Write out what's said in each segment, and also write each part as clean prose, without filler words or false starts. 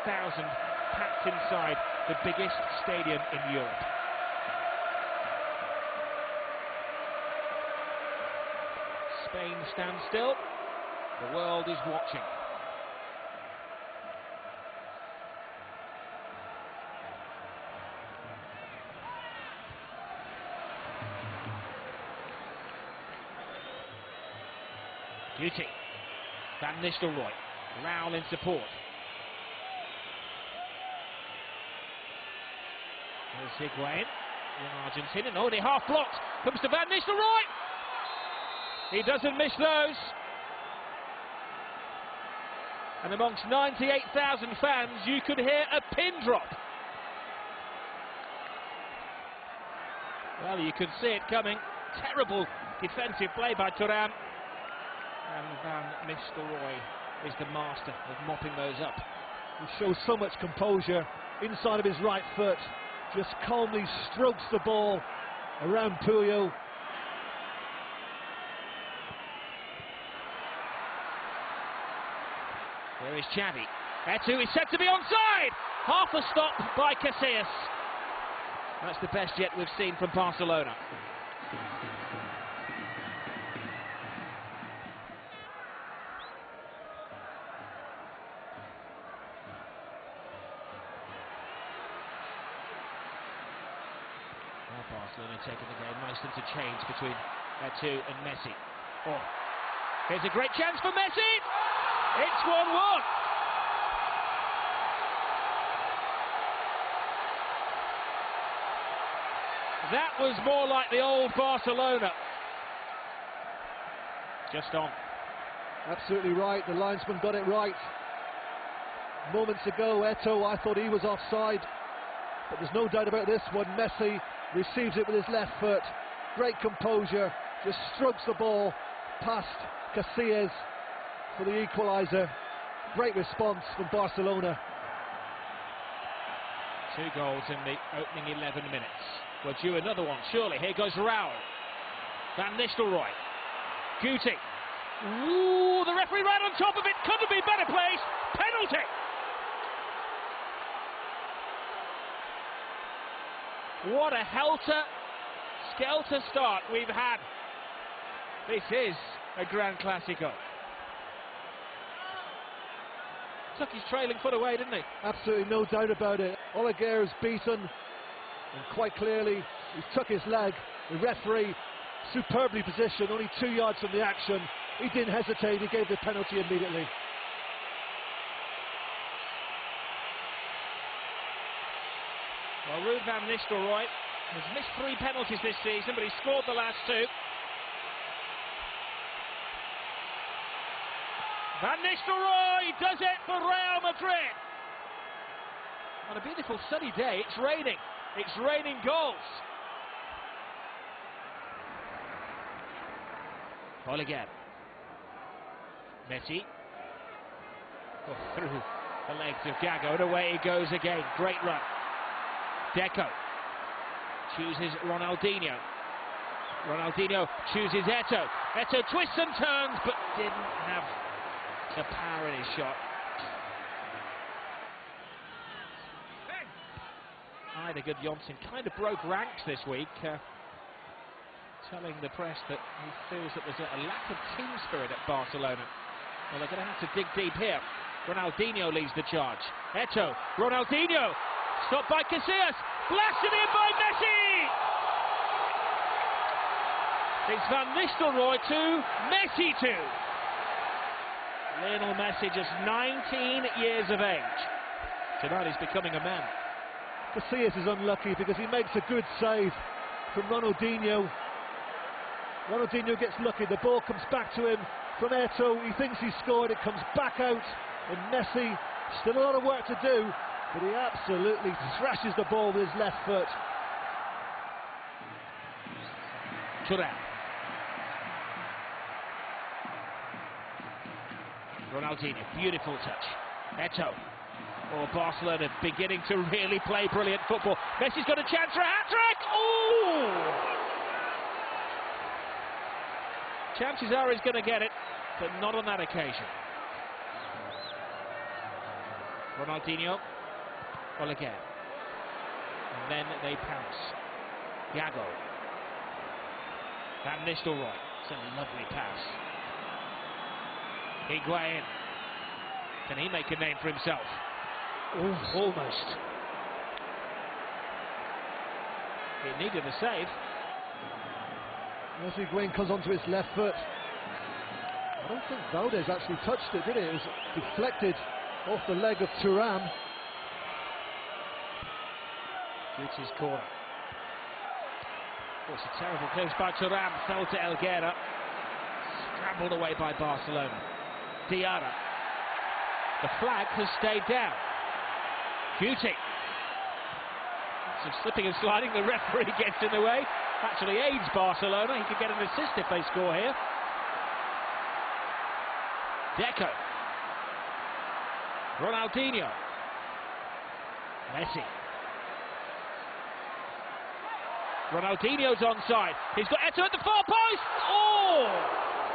packed inside the biggest stadium in Europe. Spain stands still. The world is watching. Beauty. Van Nistelrooy. Raul in support. There's Higuain, the Argentinian. Oh, they half blocked. Comes to Van Nistelrooy. He doesn't miss those. And amongst 98,000 fans, you could hear a pin drop. Well, you could see it coming. Terrible defensive play by Thuram. And Van Nistelrooy is the master of mopping those up. He shows so much composure inside of his right foot. Just calmly strokes the ball around Puyo. There is Xavi. Etu is said to be onside. Half a stop by Casillas. That's the best yet we've seen from Barcelona. Now Barcelona taking the game. Nice interchange between Etu and Messi. Oh, here's a great chance for Messi. It's 1-1. That was more like the old Barcelona. Just on. Absolutely right, the linesman got it right. Moments ago, Eto'o, I thought he was offside. But there's no doubt about this one. Messi receives it with his left foot. Great composure, just strokes the ball past Casillas for the equaliser. Great response from Barcelona. 2 goals in the opening 11 minutes. We're due another one, surely. Here goes Raul. Van Nistelrooy. Guti. Ooh, the referee right on top of it. Couldn't be better placed. Penalty. What a helter-skelter start we've had. This is a Gran Clasico. Took his trailing foot away, didn't he? Absolutely no doubt about it. Oleguer is beaten, and quite clearly he took his leg. The referee superbly positioned, only 2 yards from the action. He didn't hesitate, he gave the penalty immediately. Well, Ruud van Nistelrooy has missed 3 penalties this season, but he scored the last 2. Van Nistelrooy does it for Real Madrid. On a beautiful sunny day, it's raining. It's raining goals. Ball again. Messi. Oh, through the legs of Gago, and away he goes again. Great run. Deco chooses Ronaldinho. Ronaldinho chooses Eto'o. Eto'o twists and turns, but didn't have the power in his shot. Ida Gudjonsson kind of broke ranks this week, telling the press that he feels that there's a lack of team spirit at Barcelona. Well, they're going to have to dig deep here. Ronaldinho leads the charge. Eto'o, Ronaldinho, stopped by Casillas, blasted in by Messi! It's Van Nistelrooy 2, Messi 2. Lionel Messi, just 19 years of age. Tonight he's becoming a man. Casillas is unlucky because he makes a good save from Ronaldinho. Ronaldinho gets lucky, the ball comes back to him from Eto'o. He thinks he's scored, it comes back out, and Messi, still a lot of work to do, but he absolutely thrashes the ball with his left foot. Thuram. Ronaldinho, beautiful touch. Eto'o. Oh, Barcelona beginning to really play brilliant football. Messi's got a chance for a hat-trick! Ooh! Chances are he's going to get it, but not on that occasion. Ronaldinho, Oleguer, and then they pounce. Thiago, Van Nistelrooy, it's a lovely pass. Higuain, can he make a name for himself? Oh, almost. It needed a save. As Higuain comes onto his left foot, I don't think Valdez actually touched it, did it? It was deflected off the leg of Thuram. Gucci's corner. Oh, it's a terrible close by Thuram, fell to Elguera. Scrambled away by Barcelona. Diarra. The flag has stayed down. Gucci. Some slipping and sliding, the referee gets in the way. Actually aids Barcelona, he could get an assist if they score here. Deco. Ronaldinho. Messi. Ronaldinho's onside. He's got Eto'o at the far post. Oh!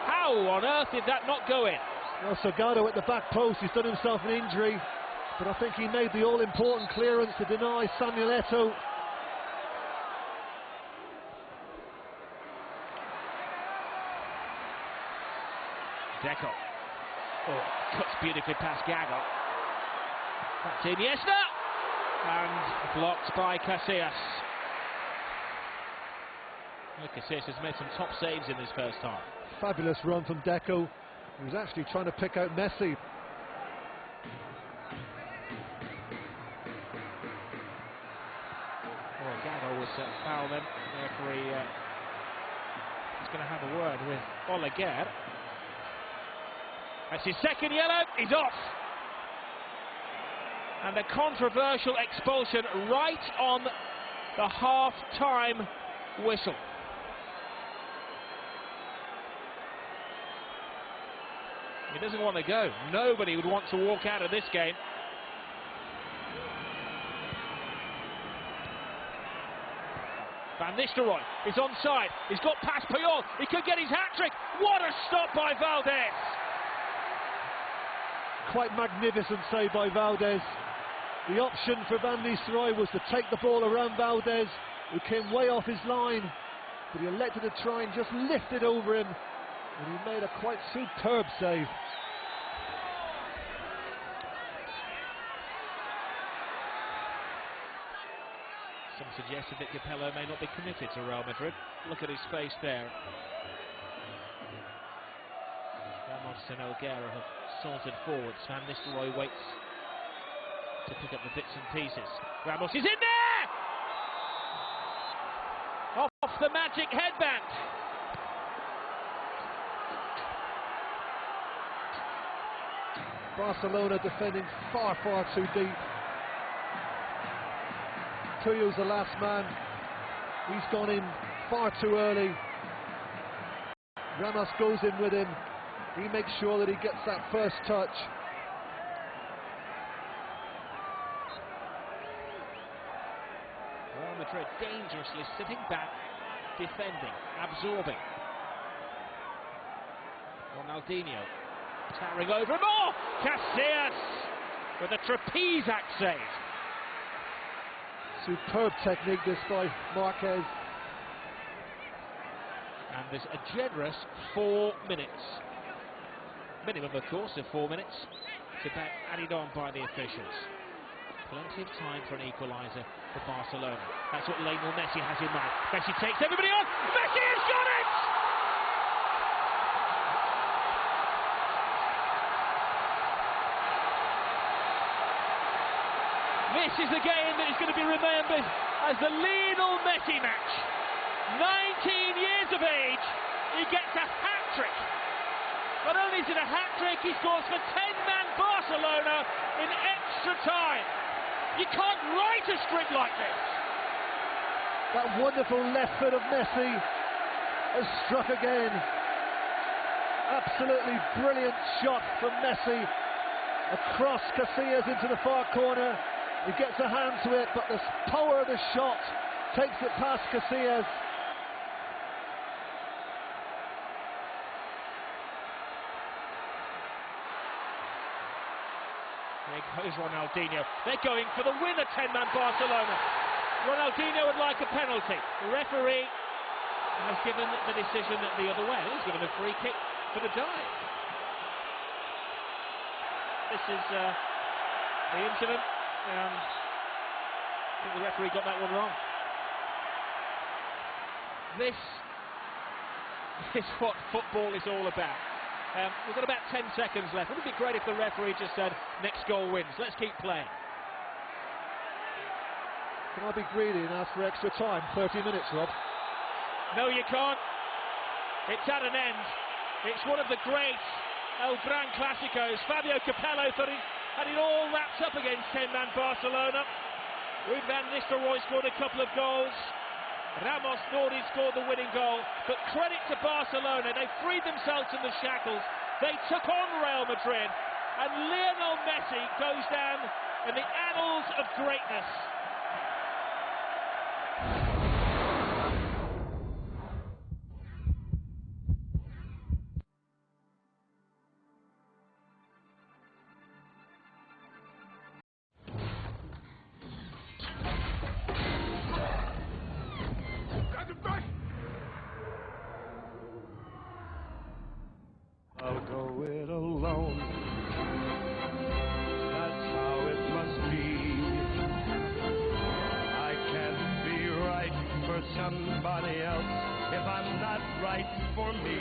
How on earth did that not go in? Well, Salgado at the back post, he's done himself an injury, but I think he made the all-important clearance to deny Samuel Eto'o. Deco. Oh, cuts beautifully past Gago. Back to Iniesta. And blocked by Casillas. Casillas has made some top saves in this first half. Fabulous run from Deco. He was actually trying to pick out Messi. Oh, Gago was foul then. The referee is going to have a word with Oleguer. That's his second yellow, he's off. And a controversial expulsion right on the half-time whistle. He doesn't want to go. Nobody would want to walk out of this game. Van Nistelrooy is onside. He's got past Puyol. He could get his hat-trick. What a stop by Valdez. Quite magnificent save by Valdez. The option for Van Nistelrooy was to take the ball around Valdez, who came way off his line, but he elected to try and just lift it over him, and he made a quite superb save. Some suggested that Capello may not be committed to Real Madrid. Look at his face there. Ramos and Elguera have sauntered forwards. Van Nistelrooy waits to pick up the bits and pieces. Ramos is in there! Off the magic headband. Barcelona defending far, far too deep. Puyo's the last man. He's gone in far too early. Ramos goes in with him. He makes sure that he gets that first touch. Real Madrid dangerously sitting back, defending, absorbing. Ronaldinho towering over him. Oh! Casillas with a trapeze act save. Superb technique this by Marquez. And there's a generous 4 minutes. Minimum, of course, of 4 minutes to bet added on by the officials. Plenty of time for an equaliser for Barcelona. That's what Lionel Messi has in mind. Messi takes everybody on. Messi has got it! This is the game that is going to be remembered as the Lionel Messi match. 19 years of age, he gets a hat-trick. Not only is it a hat-trick, he scores for 10-man Barcelona in extra time. You can't write a script like this. That wonderful left foot of Messi has struck again. Absolutely brilliant shot from Messi across Casillas into the far corner. He gets a hand to it, but the power of the shot takes it past Casillas. There goes Ronaldinho. They're going for the win at 10-man Barcelona. Ronaldinho would like a penalty. The referee has given the decision the other way. He's given a free kick for the dive. This is the incident. I think the referee got that one wrong. This is what football is all about. We've got about 10 seconds left. Wouldn't it be great if the referee just said, next goal wins, let's keep playing? Can I be greedy and ask for extra time? 30 minutes, Rob. No, you can't. It's at an end. It's one of the great El Gran Clásicos. Fabio Capello thought he had it all wrapped up against 10-man Barcelona. Ruud van Nistelrooy scored a couple of goals. Ramos thought he scored the winning goal, but credit to Barcelona, they freed themselves from the shackles, they took on Real Madrid, and Lionel Messi goes down in the annals of greatness. I'll go it alone. That's how it must be. I can't be right for somebody else if I'm not right for me.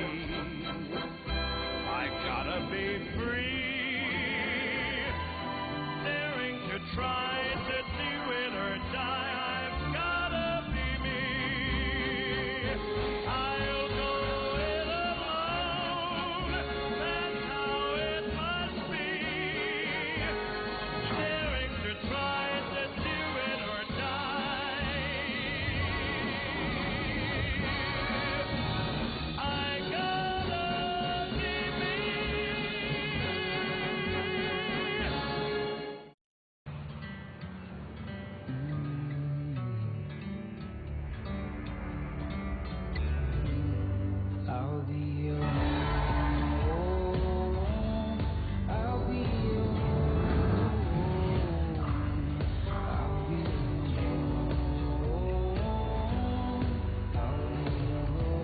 I gotta be free, daring to try to do it or die. I've gotta be me. I'll go it alone. That's how it must be. Daring to try to do it or die. I gotta be me. I'll be your home. I'll be your home. I'll be your home. I'll be your home.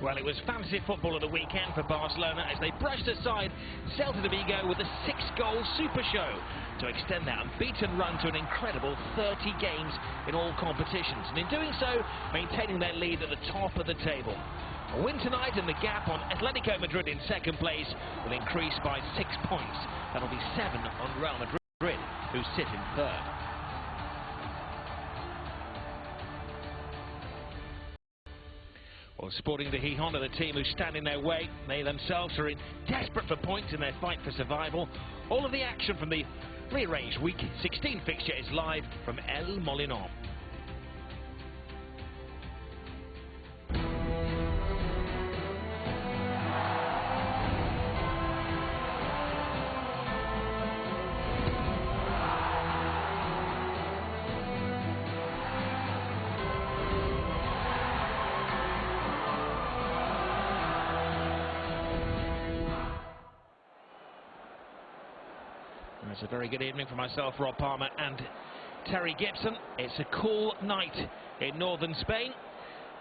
Well, it was fantasy football of the weekend for Barcelona as they brushed aside Celta de Vigo with a 6-goal super show to extend their unbeaten run to an incredible 30 games in all competitions, and in doing so, maintaining their lead at the top of the table. A win tonight and the gap on Atletico Madrid in second place will increase by 6 points. That'll be 7 on Real Madrid, who sit in third. Well, Sporting de Hijón are the team who stand in their way. They themselves are desperate for points in their fight for survival. All of the action from the rearranged Week 16 fixture is live from El Molinón. It's a very good evening for myself, Rob Palmer, and Terry Gibson. It's a cool night in northern Spain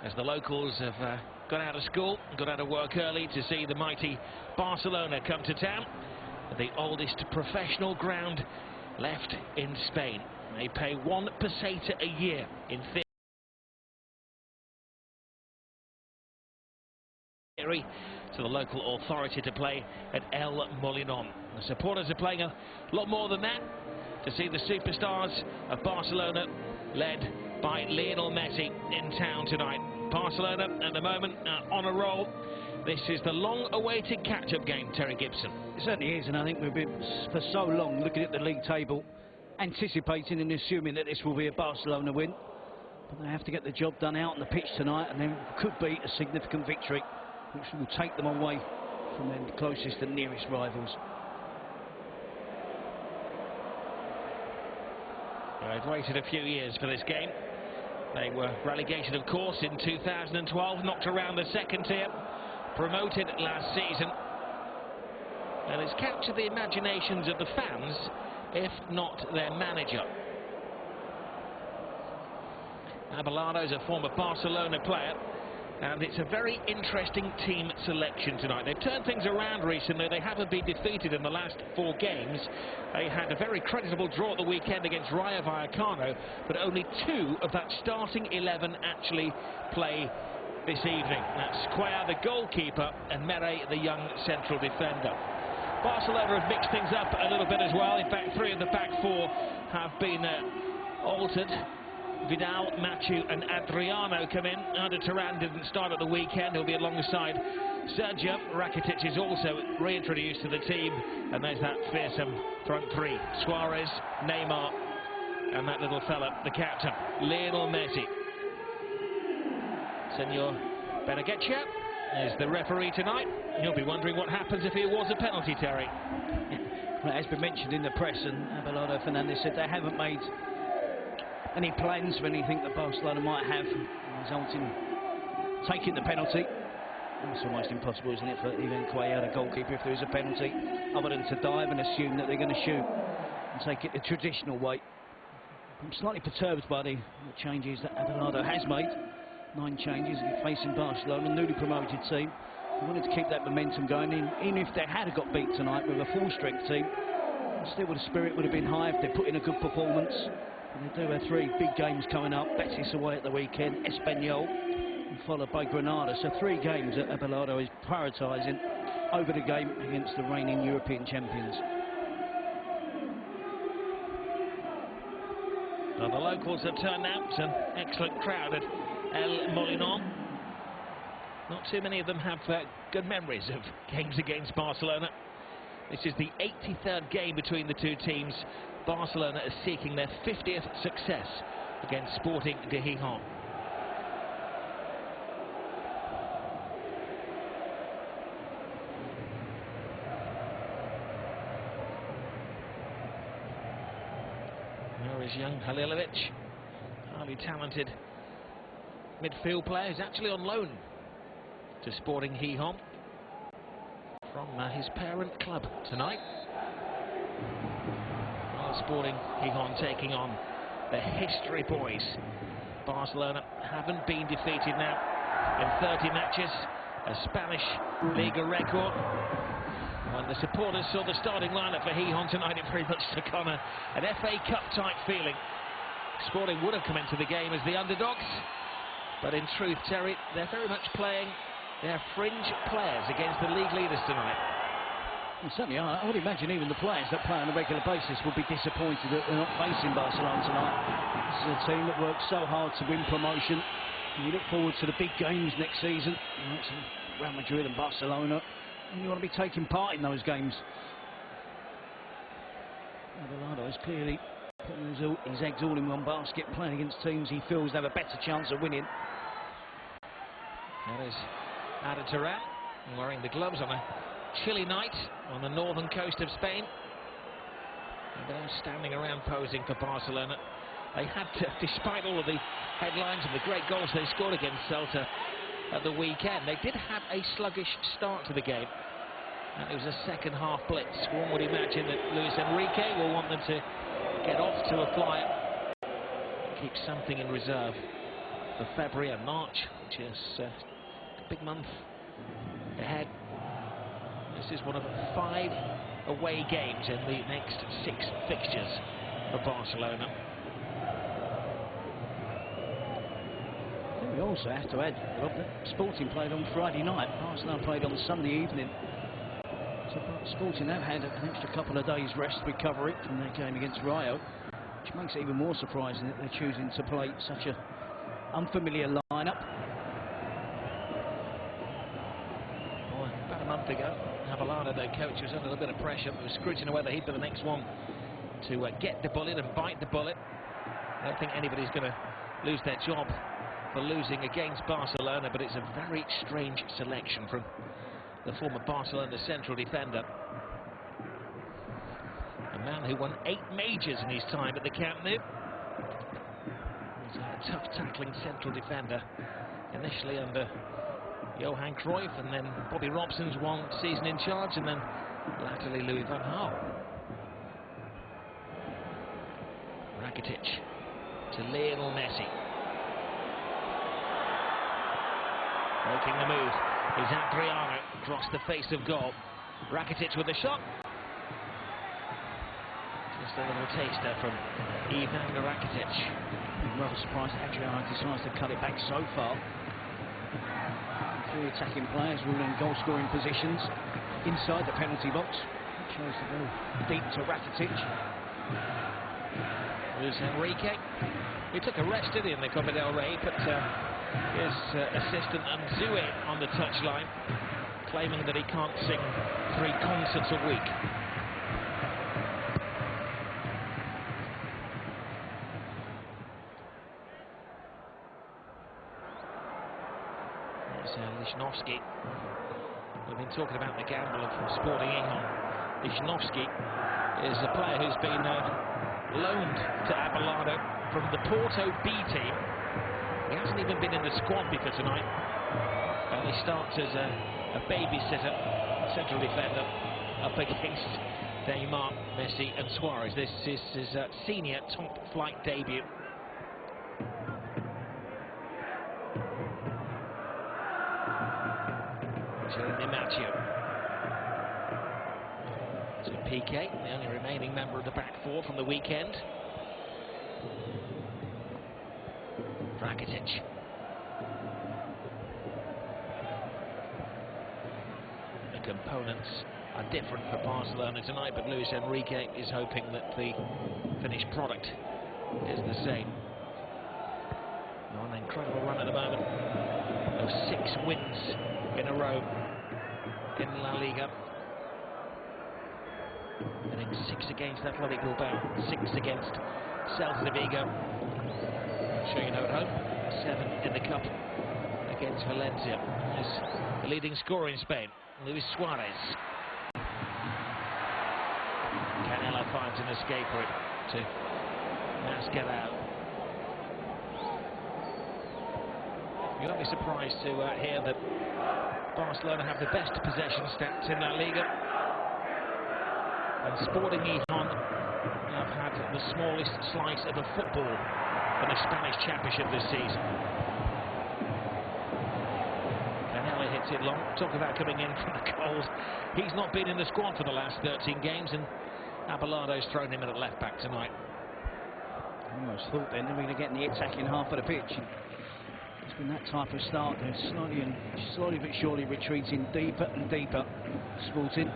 as the locals have got out of school, got out of work early to see the mighty Barcelona come to town. The oldest professional ground left in Spain. They pay 1 peseta a year in theory to the local authority to play at El Molinón. The supporters are playing a lot more than that to see the superstars of Barcelona, led by Lionel Messi, in town tonight. Barcelona at the moment on a roll. This is the long-awaited catch-up game, Terry Gibson. It certainly is, and I think we've been for so long looking at the league table, anticipating and assuming that this will be a Barcelona win. But they have to get the job done out on the pitch tonight, and then it could be a significant victory, which will take them away from their closest and nearest rivals. They've waited a few years for this game. They were relegated, of course, in 2012, knocked around the second tier, promoted last season, and it's captured the imaginations of the fans, if not their manager. Abelardo is a former Barcelona player, and it's a very interesting team selection tonight. They've turned things around recently. They haven't been defeated in the last 4 games. They had a very creditable draw at the weekend against Rayo Vallecano, but only 2 of that starting 11 actually play this evening. That's Cuellar, the goalkeeper, and Mere, the young central defender. Barcelona have mixed things up a little bit as well. In fact, 3 of the back 4 have been altered. Vidal, Machu and Adriano come in. Arda Turan didn't start at the weekend. He'll be alongside Sergio. Rakitic is also reintroduced to the team. And there's that fearsome front 3. Suarez, Neymar and that little fella, the captain, Lionel Messi. Senor Beneghetia is the referee tonight. You'll be wondering what happens if it was a penalty, Terry. Well, it has been mentioned in the press, and Abelardo Fernandez said they haven't made any plans for anything that Barcelona might have, resulting in taking the penalty. It's almost impossible, isn't it, for even Cuellar, the goalkeeper, if there is a penalty, other than to dive and assume that they're going to shoot and take it the traditional way. I'm slightly perturbed by the changes that Abelardo has made. 9 changes facing Barcelona, newly promoted team. They wanted to keep that momentum going, even if they had got beat tonight with a full-strength team. Still, the spirit would have been high if they put in a good performance. And they do have 3 big games coming up. Betis away at the weekend, Espanyol, and followed by Granada. So 3 games that Abelardo is prioritising over the game against the reigning European champions. Well, the locals have turned out. An excellent crowd at El Molinón. Not too many of them have good memories of games against Barcelona. This is the 83rd game between the 2 teams. Barcelona is seeking their 50th success against Sporting de Hijón. There is young Halilovic, highly talented midfield player, who's actually on loan to Sporting Hijón from his parent club tonight. Sporting Hijón taking on the history boys. Barcelona haven't been defeated now in 30 matches, a Spanish Liga record. When the supporters saw the starting lineup for Hijón tonight, it very much took on an FA Cup type feeling. Sporting would have come into the game as the underdogs, but in truth, Terry, they're very much playing They're fringe players against the league leaders tonight. Well, certainly are. I would imagine even the players that play on a regular basis would be disappointed that they're not facing Barcelona tonight. This is a team that works so hard to win promotion. And you look forward to the big games next season. You know, it's Real Madrid and Barcelona, and you want to be taking part in those games. Abelardo is clearly putting his eggs all in one basket, playing against teams he feels have a better chance of winning. That is Adaturan wearing the gloves on a chilly night on the northern coast of Spain. And they're standing around posing for Barcelona. They had to, despite all of the headlines and the great goals they scored against Celta at the weekend, they did have a sluggish start to the game. And it was a second half blitz. One would imagine that Luis Enrique will want them to get off to a flyer, keep something in reserve for February and March, which is a big month ahead. This is one of 5 away games in the next 6 fixtures for Barcelona. I think we also have to add, Rob, that Sporting played on Friday night. Barcelona played on Sunday evening. So Sporting have had an extra couple of days rest recovery from their game against Rayo, which makes it even more surprising that they're choosing to play such a unfamiliar lineup. Well, about a month ago, Abelardo, their coach, was under a bit of pressure. There was scrutiny whether he'd be the next one to get the bullet and bite the bullet. I don't think anybody's going to lose their job for losing against Barcelona, but it's a very strange selection from the former Barcelona central defender. A man who won 8 majors in his time at the Camp Nou. He's a tough tackling central defender, initially under Johan Cruyff, and then Bobby Robson's 1 season in charge, and then latterly Louis van Gaal. Rakitic to Lionel Messi. Making the move is Adriano across the face of goal. Rakitic with the shot. Just a little taster from Ivan Rakitic. I'm rather surprised Adriano decides to cut it back so far. 3 attacking players all in goal-scoring positions inside the penalty box. He chose to go deep to Rakitic. Luis Enrique. He took a rest, did he, in the Copa del Rey, but his assistant Anzue on the touchline, claiming that he can't sing 3 concerts a week. Lichnowsky. We've been talking about the gamble of Sporting Hong. Lichnowsky is a player who's been loaned to Abelardo from the Porto B team. He hasn't even been in the squad before tonight. And he starts as a babysitter, central defender, up against Neymar, Messi and Suarez. This is his senior top-flight debut. To Piqué, the only remaining member of the back 4 from the weekend. Rakitic. The components are different for Barcelona tonight, but Luis Enrique is hoping that the finished product is the same. On an incredible run at the moment of 6 wins in a row in La Liga. Winning 6 against Athletic Bilbao, 6 against Celta Vigo. Sure you know at home, 7 in the cup against Valencia. Is the leading scorer in Spain, Luis Suarez. Canelo finds an escape route to Mascherano. You won't be surprised to hear that Barcelona have the best possession stats in La Liga, and Sporting Hong have had the smallest slice of a football in the Spanish Championship this season. Canelo hits it long. Talk about coming in from the cold. He's not been in the squad for the last 13 games, and Abelardo's thrown him in at left back tonight. I almost thought then they were going to get in the attacking half of the pitch. been that type of start. They're slowly but surely retreating deeper and deeper. Sporting.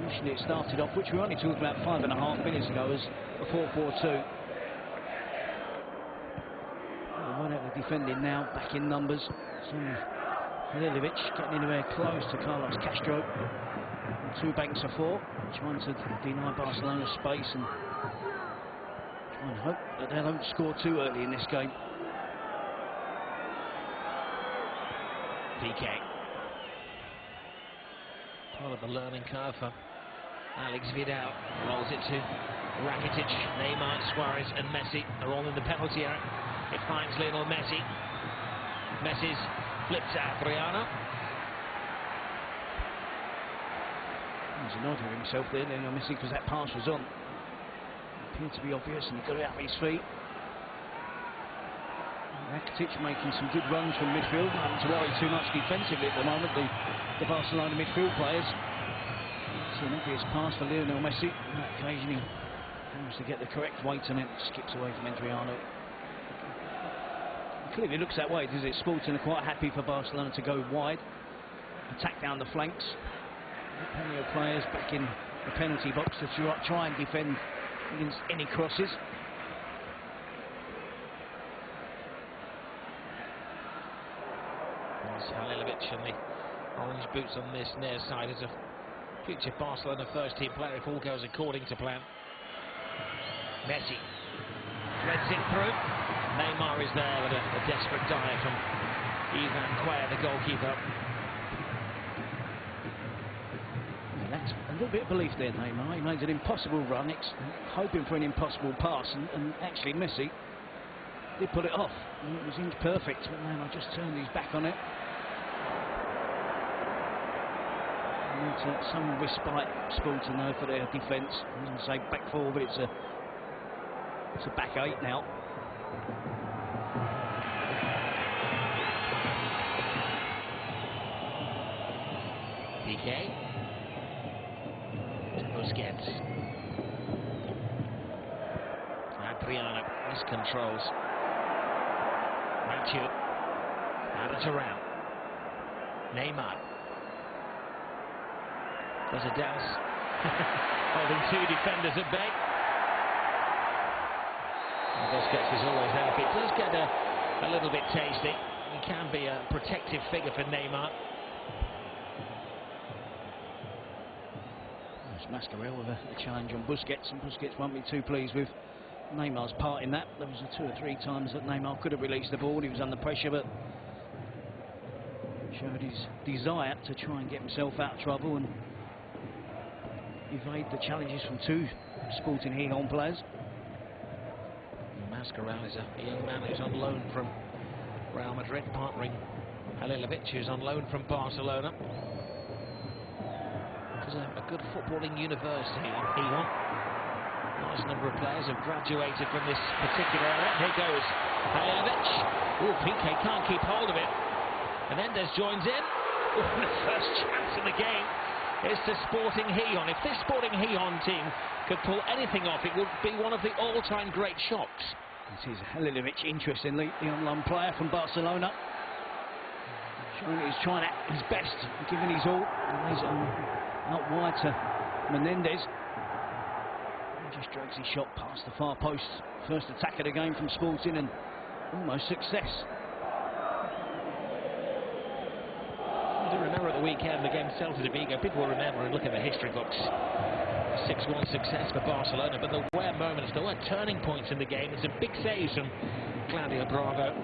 Initially it started off, which we only talked about 5.5 minutes ago, as a 4-4-2. Right out the defending now, back in numbers. It's only Halilovic getting anywhere close to Carlos Castro. 2 banks of 4, trying to deny Barcelona space and try and hope that they don't score too early in this game. PK. Part of the learning curve for Alex Vidal. Rolls it to Rakitic, Neymar, Suarez and Messi are all in the penalty area. It finds Lionel Messi. Messi's flips Adriano. He's annoyed with himself there, Lionel Messi, because that pass was on. It appeared to be obvious and he got it out of his feet. Rakitic making some good runs from midfield. Not to worry too much defensively at the moment, the Barcelona midfield players. It's an obvious pass for Lionel Messi. On that occasion he managed to get the correct weight and it skips away from Adriano. It clearly looks that way, does it? Sporting are quite happy for Barcelona to go wide, attack down the flanks. Plenty of players back in the penalty box to try and defend against any crosses. Halilovic and the orange boots on this near side is a future Barcelona first team player if all goes according to plan. Messi threads it through. Neymar is there with a desperate dive from Ivan Cuellar, the goalkeeper. That's a little bit of belief there, Neymar. He made an impossible run, hoping for an impossible pass, and actually Messi did pull it off. It was inch perfect, but Neymar just turned his back on it. Some respite Sporting though for their defence. I wouldn't say back 4, but it's a back 8 now. PK. Busquets. Adriano miscontrols. Mathieu. Out it around. Neymar. There's a dance. Holding 2 defenders at bay. Busquets is always there. If it does get a little bit tasty, he can be a protective figure for Neymar. There's Mascarell with a challenge on Busquets, and Busquets won't be too pleased with Neymar's part in that. There was 2 or 3 times that Neymar could have released the ball. He was under pressure, but showed his desire to try and get himself out of trouble and evade the challenges from 2 Sporting Hihon players. Mascarell is a young man who's on loan from Real Madrid, partnering Halilovic, who's on loan from Barcelona. It's a good footballing university, Hihon. Large number of players have graduated from this particular area. Here goes Halilovic. Oh, PK can't keep hold of it. Menendez joins in. Oh, the first chance in the game is to Sporting Hihon. If this Sporting Hihon team could pull anything off, it would be one of the all-time great shocks. This is Halilovic, interestingly, the on-loan player from Barcelona. Showing he's trying his best, giving his all. He's out wide to Menendez. He just drags his shot past the far post. First attack of the game from Sporting and almost success. Remember at the weekend, the game Celta de Vigo, people will remember and look at the history books. 6-1 success for Barcelona, but there were moments, there were turning points in the game. It's a big save from Claudio Bravo.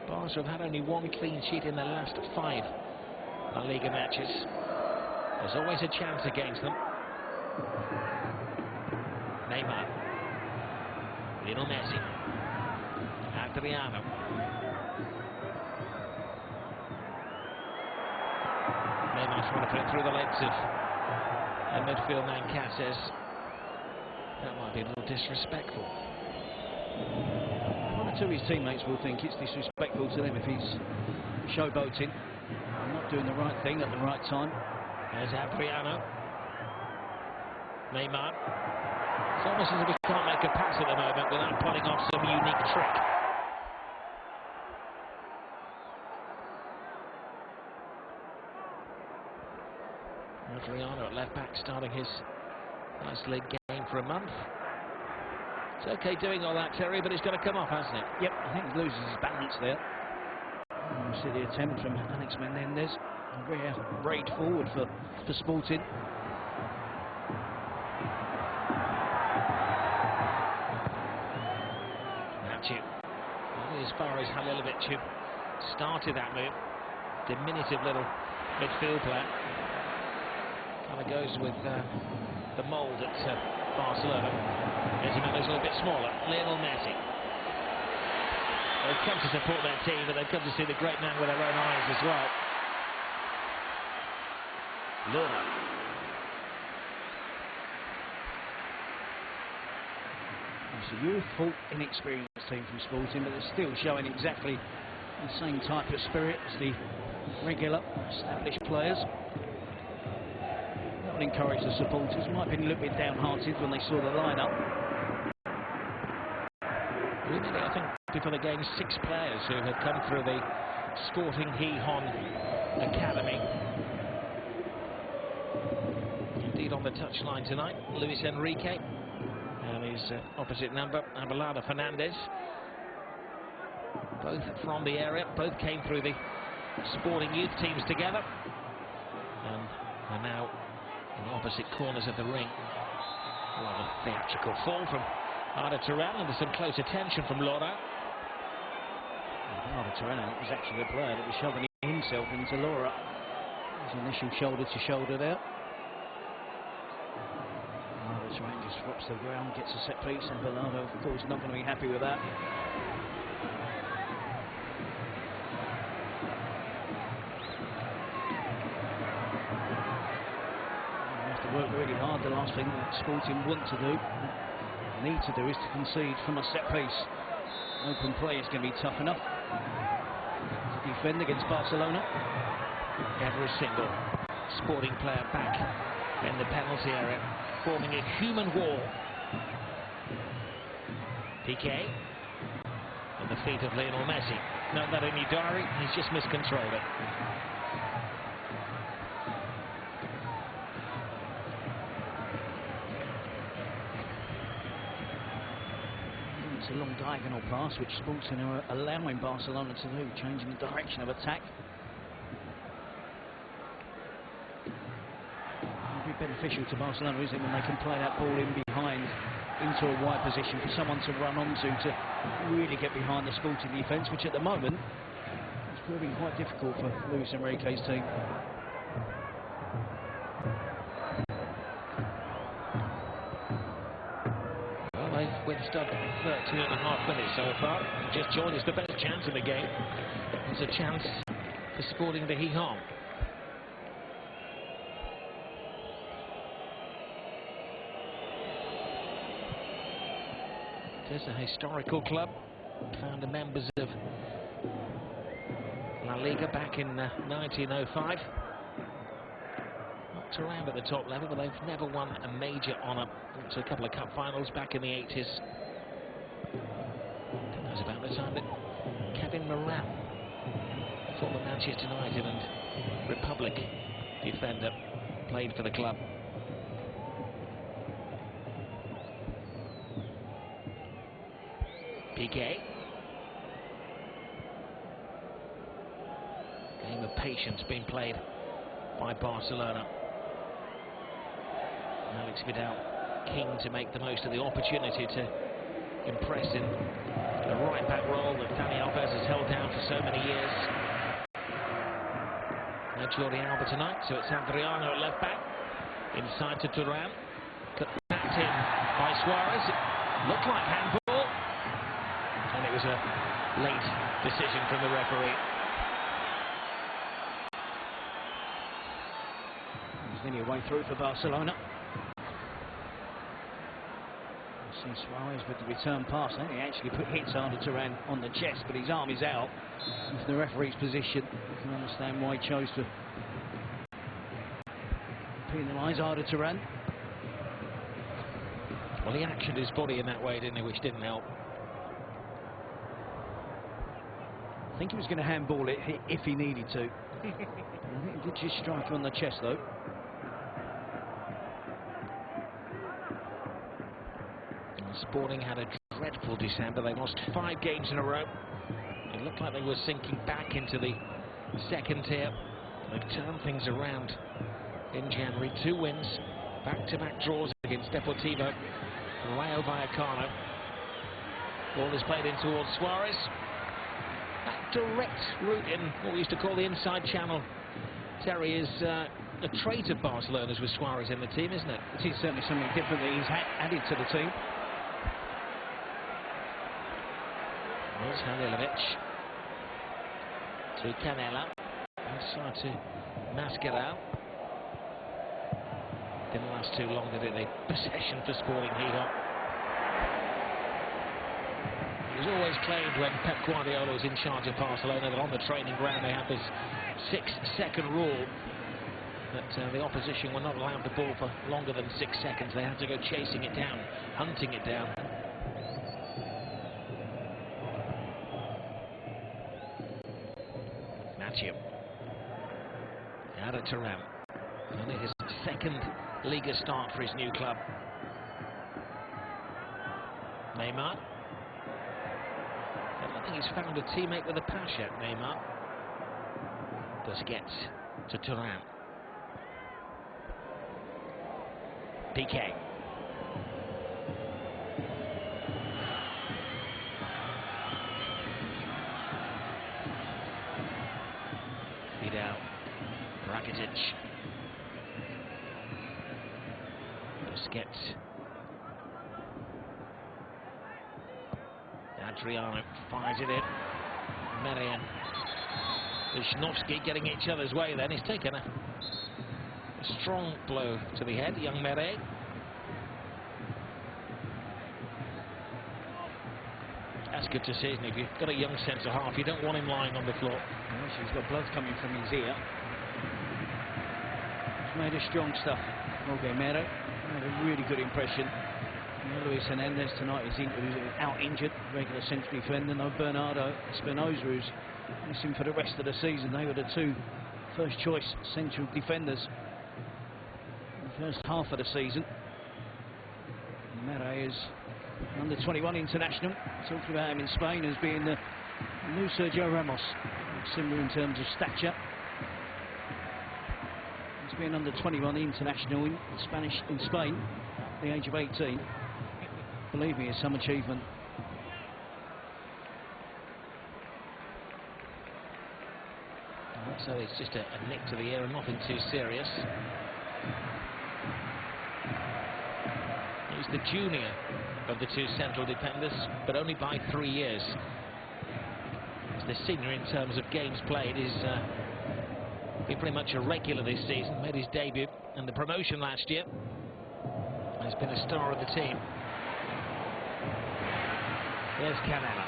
Barca have had only 1 clean sheet in their last 5 La Liga matches. There's always a chance against them. Neymar. Lionel Messi. Adriano. Neymar trying to put it through the legs of a midfield man. Cat says that might be a little disrespectful. One or 2 of his teammates will think it's disrespectful to them if he's showboating, not doing the right thing at the right time. There's Adriano. Neymar. almost as if he can't make a pass at the moment without pulling off some unique trick. Adriano at left back, starting his first league game for a month. It's okay doing all that, Terry, but it's going to come off, hasn't it? Yep, I think he loses his balance there. You see the attempt from Alex Menendez. A rare raid forward for Sporting. Matthew, only as far as Halilovic, who started that move. Diminutive little midfield player. Kind of goes with the mould at Barcelona. Benzema's a little bit smaller. Lionel Messi. They've come to support their team, but they've come to see the great man with their own eyes as well. Luna. It's a youthful, inexperienced team from Sporting, but they're still showing exactly the same type of spirit as the regular, established players. That will encourage the supporters. Might have been a little bit downhearted when they saw the lineup. Originally, I think before the game, 6 players who had come through the Sporting Hihon Academy. Indeed, on the touchline tonight, Luis Enrique and his opposite number, Abelardo Fernandez. Both from the area, both came through the Sporting youth teams together, and are now in the opposite corners of the ring. Rather theatrical fall from Arda Turan, under some close attention from Laura. Arda Turan was actually the player that was shoving himself into Laura. His initial shoulder to shoulder there. Arda Turan just drops the ground, gets a set piece, and Bernardo, of course, not going to be happy with that. Work really hard. The last thing that Sporting want to do, need to do, is to concede from a set piece. Open play is going to be tough enough to defend against Barcelona. Every single Sporting player back in the penalty area, forming a human wall. Piqué at the feet of Lionel Messi. Note that in your diary, he's just miscontrolled it. It's a long diagonal pass, which Sporting are allowing Barcelona to do, changing the direction of attack. It'll be beneficial to Barcelona, isn't it, when they can play that ball in behind into a wide position for someone to run onto to really get behind the Sporting defence, which at the moment is proving quite difficult for Luis Enrique's team. They've withstood 13.5 minutes so far. Just joined us, the best chance of the game. It's a chance for Sporting the Hihon. It is a historical club. Founder members of La Liga back in 1905. Knocked around at the top level, but they've never won a major honour. To a couple of cup finals back in the 80s. That was about the time that Kevin Moran, former Manchester United and Republic defender, played for the club. Piqué. Game of patience being played by Barcelona. Alex Vidal keen to make the most of the opportunity to impress in the right back role that Dani Alves has held down for so many years. No Jordi Alba tonight, so it's Adriano at left back. Inside to Turan. Backed in by Suarez. It looked like handball. And it was a late decision from the referee. He's nearly a way through for Barcelona. Suarez with the return pass. I think he actually hits Arda Turan on the chest, but his arm is out. And from the referee's position, you can understand why he chose to penalise Arda Turan. Well, he actioned his body in that way, didn't he, which didn't help. I think he was going to handball it if he needed to. I think he did just strike him on the chest, though. Sporting had a dreadful December. They lost 5 games in a row. It looked like they were sinking back into the second tier. They've turned things around in January. 2 wins, back-to-back draws against Deportivo, Rayo Vallecano. Ball is played in towards Suarez. That direct route in what we used to call the inside channel, Terry, is a trait of Barcelona's with Suarez in the team, isn't it? It is certainly something different that he's added to the team. Here's Halilovic to Canela, inside to Mascarell. Didn't last too long, did it? The possession for Sporting Hito. It was always claimed when Pep Guardiola was in charge of Barcelona that on the training ground they have this 6-second rule, that the opposition were not allowed the ball for longer than 6 seconds. They had to go chasing it down, hunting it down. Out of Turan. Only his second Liga start for his new club. Neymar. I don't think he's found a teammate with a pass yet, Neymar. Busquets to Turan. Piqué. Vidal. Rakitic. Busquets. Adriano fires it in. Merian. Lichnowsky getting each other's way then. He's taken a strong blow to the head, young Mere. That's good to see, isn't it? If you've got a young centre half, you don't want him lying on the floor. He's got blood coming from his ear. He's made a strong stuff. Okay, Mere made a really good impression. Luis Hernandez tonight is out injured, regular central defender. No Bernardo Espinosa, who's missing for the rest of the season. They were the 2 first choice central defenders in the first half of the season. Mere is under 21 international. Talking about him in Spain as being the new Sergio Ramos, similar in terms of stature. He's been under 21 international in Spain at the age of 18. Believe me, it's some achievement. So it's just a nick to the ear and nothing too serious. He's the junior of the 2 central defenders, but only by 3 years. He's the senior in terms of games played. He's been pretty much a regular this season, made his debut and the promotion last year. He's been a star of the team. There's Canela.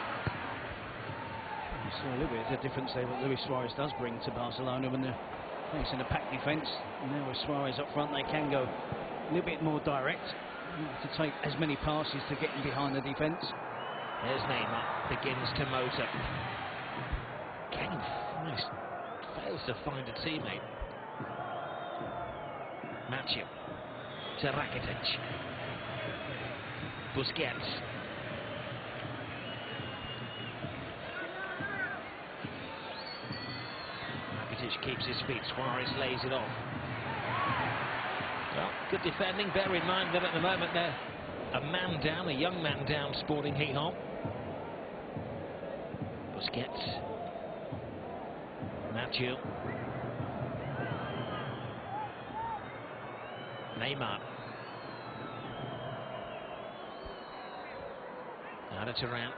You saw a little bit of the difference there what Luis Suarez does bring to Barcelona when they're facing a packed defence. Now with Suarez up front, they can go a little bit more direct. To take as many passes to get in behind the defence. There's Neymar, begins to motor. Again, fails to find a teammate. Matthew to Rakitic. Busquets. Rakitic keeps his feet, Suarez lays it off. Well, good defending. Bear in mind that at the moment they're a man down, a young man down, Sporting Hito. Busquets. Matthew. Neymar. Out of Turan.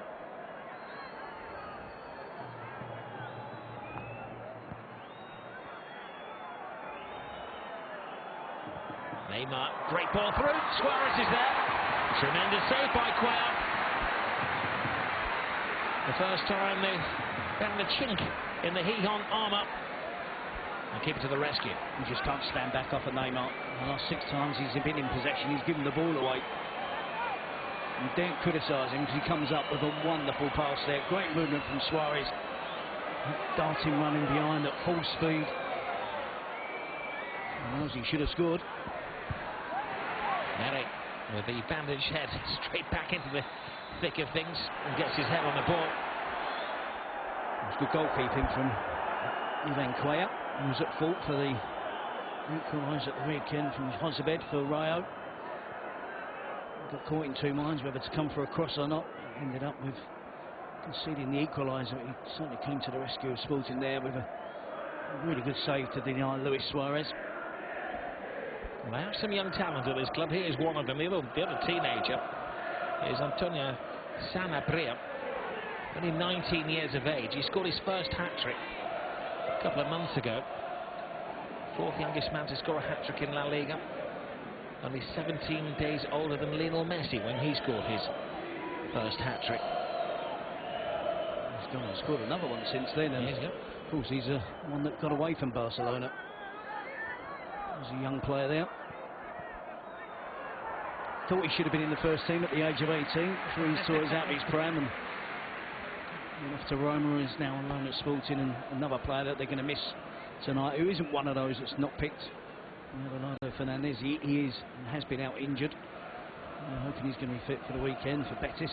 Neymar, great ball through. Suarez is there. Tremendous save by Cuellar. The first time they found a chink in the Hihon armour. And keep it to the rescue. You just can't stand back off of Neymar. The last 6 times he's been in possession, he's given the ball away. You daren't criticise him because he comes up with a wonderful pass there. Great movement from Suarez. Darting, running behind at full speed. He knows he should have scored. Merrick with the bandaged head straight back into the thick of things and gets his head on the ball. It's good goalkeeping from Ivan Cuellar, who was at fault for the equaliser at the weekend from Josebed for Rayo. Got caught in two minds whether to come for a cross or not. Ended up with conceding the equaliser. He certainly came to the rescue of Sporting there with a really good save to deny Luis Suarez. Well, they have some young talent at this club. Here is one of them. The other teenager is Antonio Sanabria, only 19 years of age. He scored his first hat-trick a couple of months ago. Fourth youngest man to score a hat-trick in La Liga. Only 17 days older than Lionel Messi when he scored his first hat-trick. He's gone and scored another one since then. And of course, he's one that got away from Barcelona. He's a young player there. Thought he should have been in the first team at the age of 18. Threw his toys out of his pram and went off to Roma. Is now on loan at Sporting, and another player that they're going to miss tonight, who isn't one of those that's not picked. Leonardo Fernandez, he is and has been out injured. I'm hoping he's going to be fit for the weekend for Betis.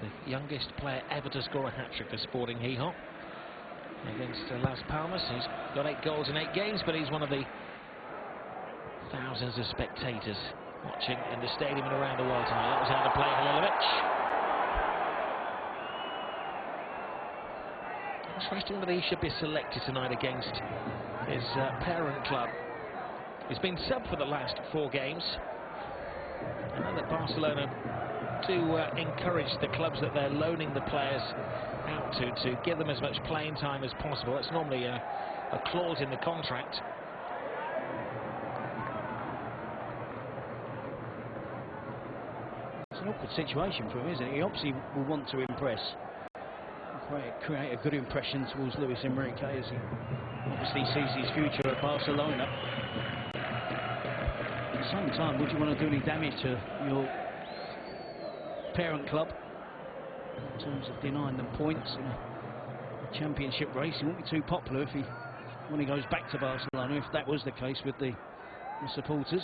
The youngest player ever to score a hat-trick for Sporting, Hihon, against Las Palmas. He's got 8 goals in 8 games, but he's one of the thousands of spectators watching in the stadium and around the world tonight. That was out of play, Halilovic. Interesting that he should be selected tonight against his parent club. He's been sub for the last 4 games. I know that Barcelona do encourage the clubs that they're loaning the players out to give them as much playing time as possible. That's normally a clause in the contract. It's an awkward situation for him, isn't it? He obviously will want to impress. Create a good impression towards Luis Enrique, as he obviously sees his future at Barcelona. At the same time, would you want to do any damage to your parent club in terms of denying them points in a championship race? He won't be too popular when he goes back to Barcelona, if that was the case with the supporters.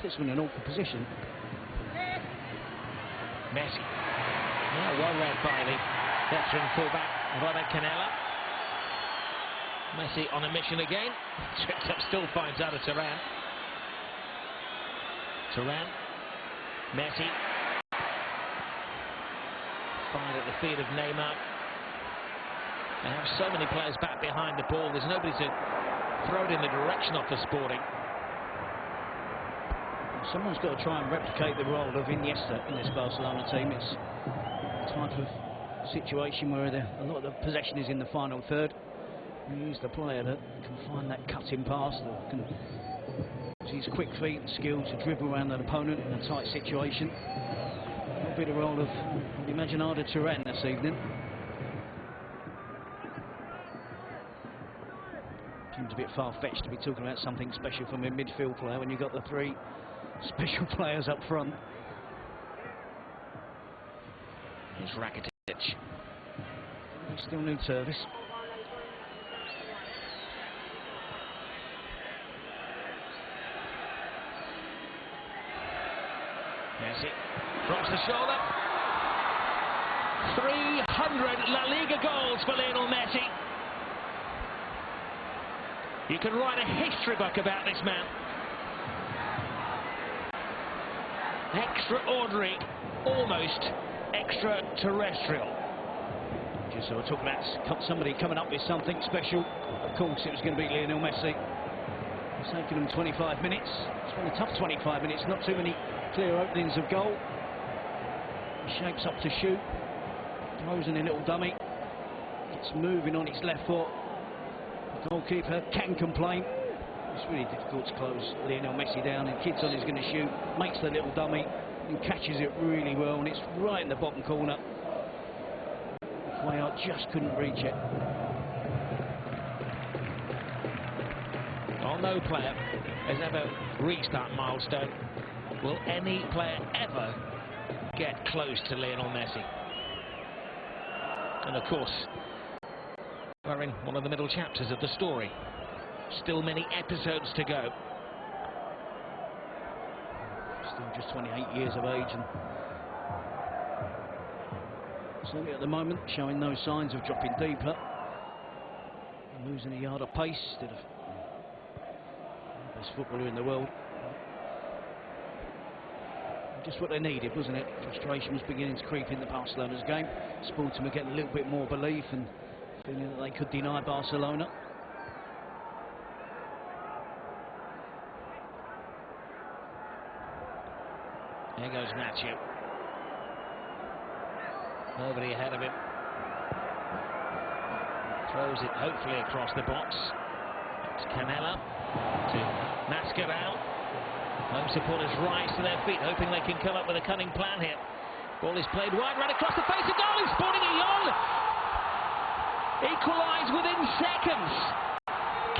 Puts him in an awkward position. Messi. Yeah, well read by the veteran fullback, Robert Canella. Messi on a mission again. Tripped up, still finds out of Turan. Turan. Messi. Fired at the feet of Neymar. They have so many players back behind the ball. There's nobody to throw it in the direction of for Sporting. Someone's got to try and replicate the role of Iniesta in this Barcelona team. It's a type of situation where a lot of the possession is in the final third. You use the player that can find that cutting pass, that can use his quick feet and skill to dribble around an opponent in a tight situation. That'll be the role of Imaginado Turan this evening. Seems a bit far-fetched to be talking about something special from a midfield player when you've got the 3 special players up front. Here's Rakitic. He still needs service. Messi drops the shoulder. 300 La Liga goals for Lionel Messi. You can write a history book about this man. Extraordinary, almost extraterrestrial. Just so we're talking about somebody coming up with something special. Of course, it was going to be Lionel Messi. It's taken him 25 minutes. It's been a tough 25 minutes. Not too many clear openings of goal. He shapes up to shoot. Throws in a little dummy. It's moving on its left foot. The goalkeeper can complain. It's really difficult to close Lionel Messi down, and Hidson is going to shoot, makes the little dummy and catches it really well, and it's right in the bottom corner. Cuellar just couldn't reach it. Well, no player has ever reached that milestone. Will any player ever get close to Lionel Messi? And of course, we're in one of the middle chapters of the story. Still many episodes to go. Still just 28 years of age, and certainly at the moment showing no signs of dropping deeper. Losing a yard of pace instead of the best footballer in the world. Just what they needed, wasn't it? Frustration was beginning to creep into Barcelona's game. Sporting were getting a little bit more belief and feeling that they could deny Barcelona. There goes Nacho. Nobody ahead of him. Throws it hopefully across the box. It's Canella to Mascarell. Home supporters rise to their feet, hoping they can come up with a cunning plan here. Ball is played wide, right across the face of goal. Sporting Hихон equalise within seconds.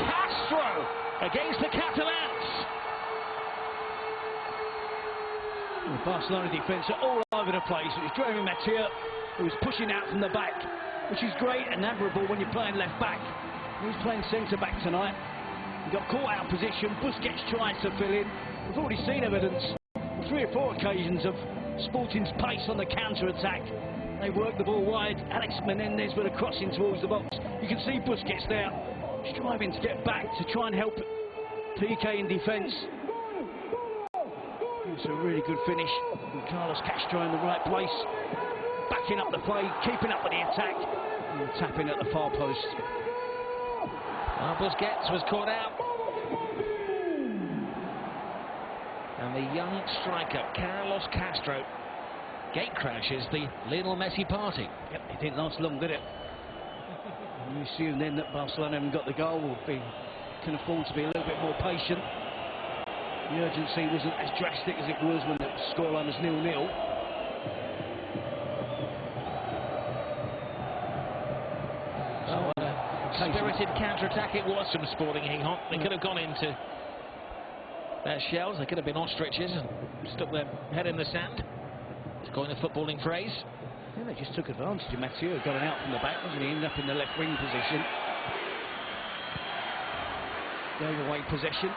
Castro against the Catalans. The Barcelona defence are all over the place. It was Jeremy Mathieu who was pushing out from the back, which is great and admirable when you're playing left back. He's playing centre back tonight. He got caught out of position. Busquets tries to fill in. We've already seen evidence on 3 or 4 occasions of Sporting's pace on the counter-attack. They work the ball wide. Alex Menendez with a crossing towards the box. You can see Busquets there striving to get back to try and help PK in defence. It's a really good finish. And Carlos Castro in the right place, backing up the play, keeping up with the attack, and tapping at the far post. Well, Busquets was caught out. And the young striker, Carlos Castro, gate crashes the Lionel Messi party. Yep, it didn't last long, did it? You assume then that Barcelona haven't got the goal, can afford to be a little bit more patient. The urgency wasn't as drastic as it was when the scoreline was 0-0. Spirited counter-attack it was from Sporting Hихон. They could have gone into their shells, they could have been ostriches and stuck their head in the sand. It's going a footballing phrase. Yeah, they just took advantage of Mathieu going out from the back, wasn't he? Ended up in the left wing position. Gave away possession.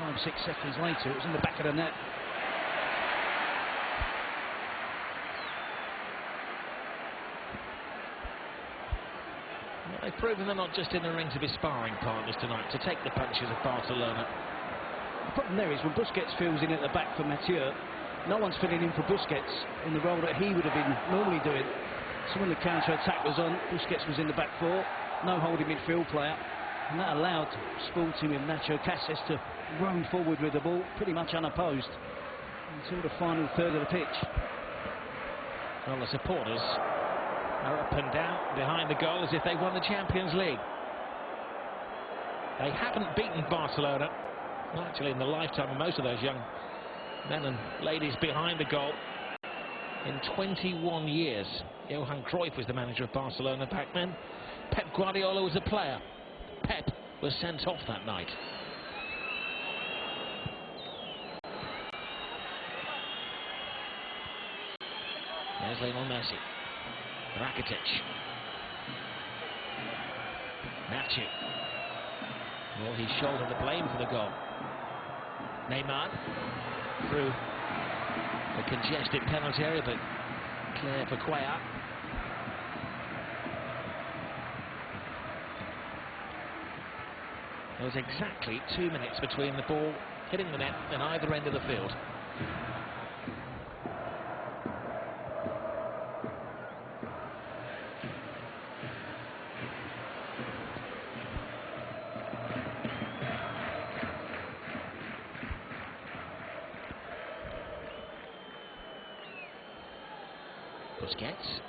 5-6 seconds later, it was in the back of the net. Well, they've proven they're not just in the ring to be sparring partners tonight, to take the punches of Barcelona. The problem there is when Busquets fills in at the back for Mathieu, no one's filling in for Busquets in the role that he would have been normally doing. So when the counter-attack was on, Busquets was in the back 4, no holding midfield player, and that allowed Sporting with Nacho Casillas to roam forward with the ball pretty much unopposed until the final third of the pitch. Well, the supporters are up and down behind the goal as if they won the Champions League. They haven't beaten Barcelona, well, actually in the lifetime of most of those young men and ladies behind the goal, in 21 years. Johan Cruyff was the manager of Barcelona back then. Pep Guardiola was a player. Pep was sent off that night. There's Lionel Messi. Rakitic. Nacho. Well, he shouldered the blame for the goal. Neymar through the congested penalty area, but clear for Cuellar. There was exactly 2 minutes between the ball hitting the net at either end of the field. Busquets.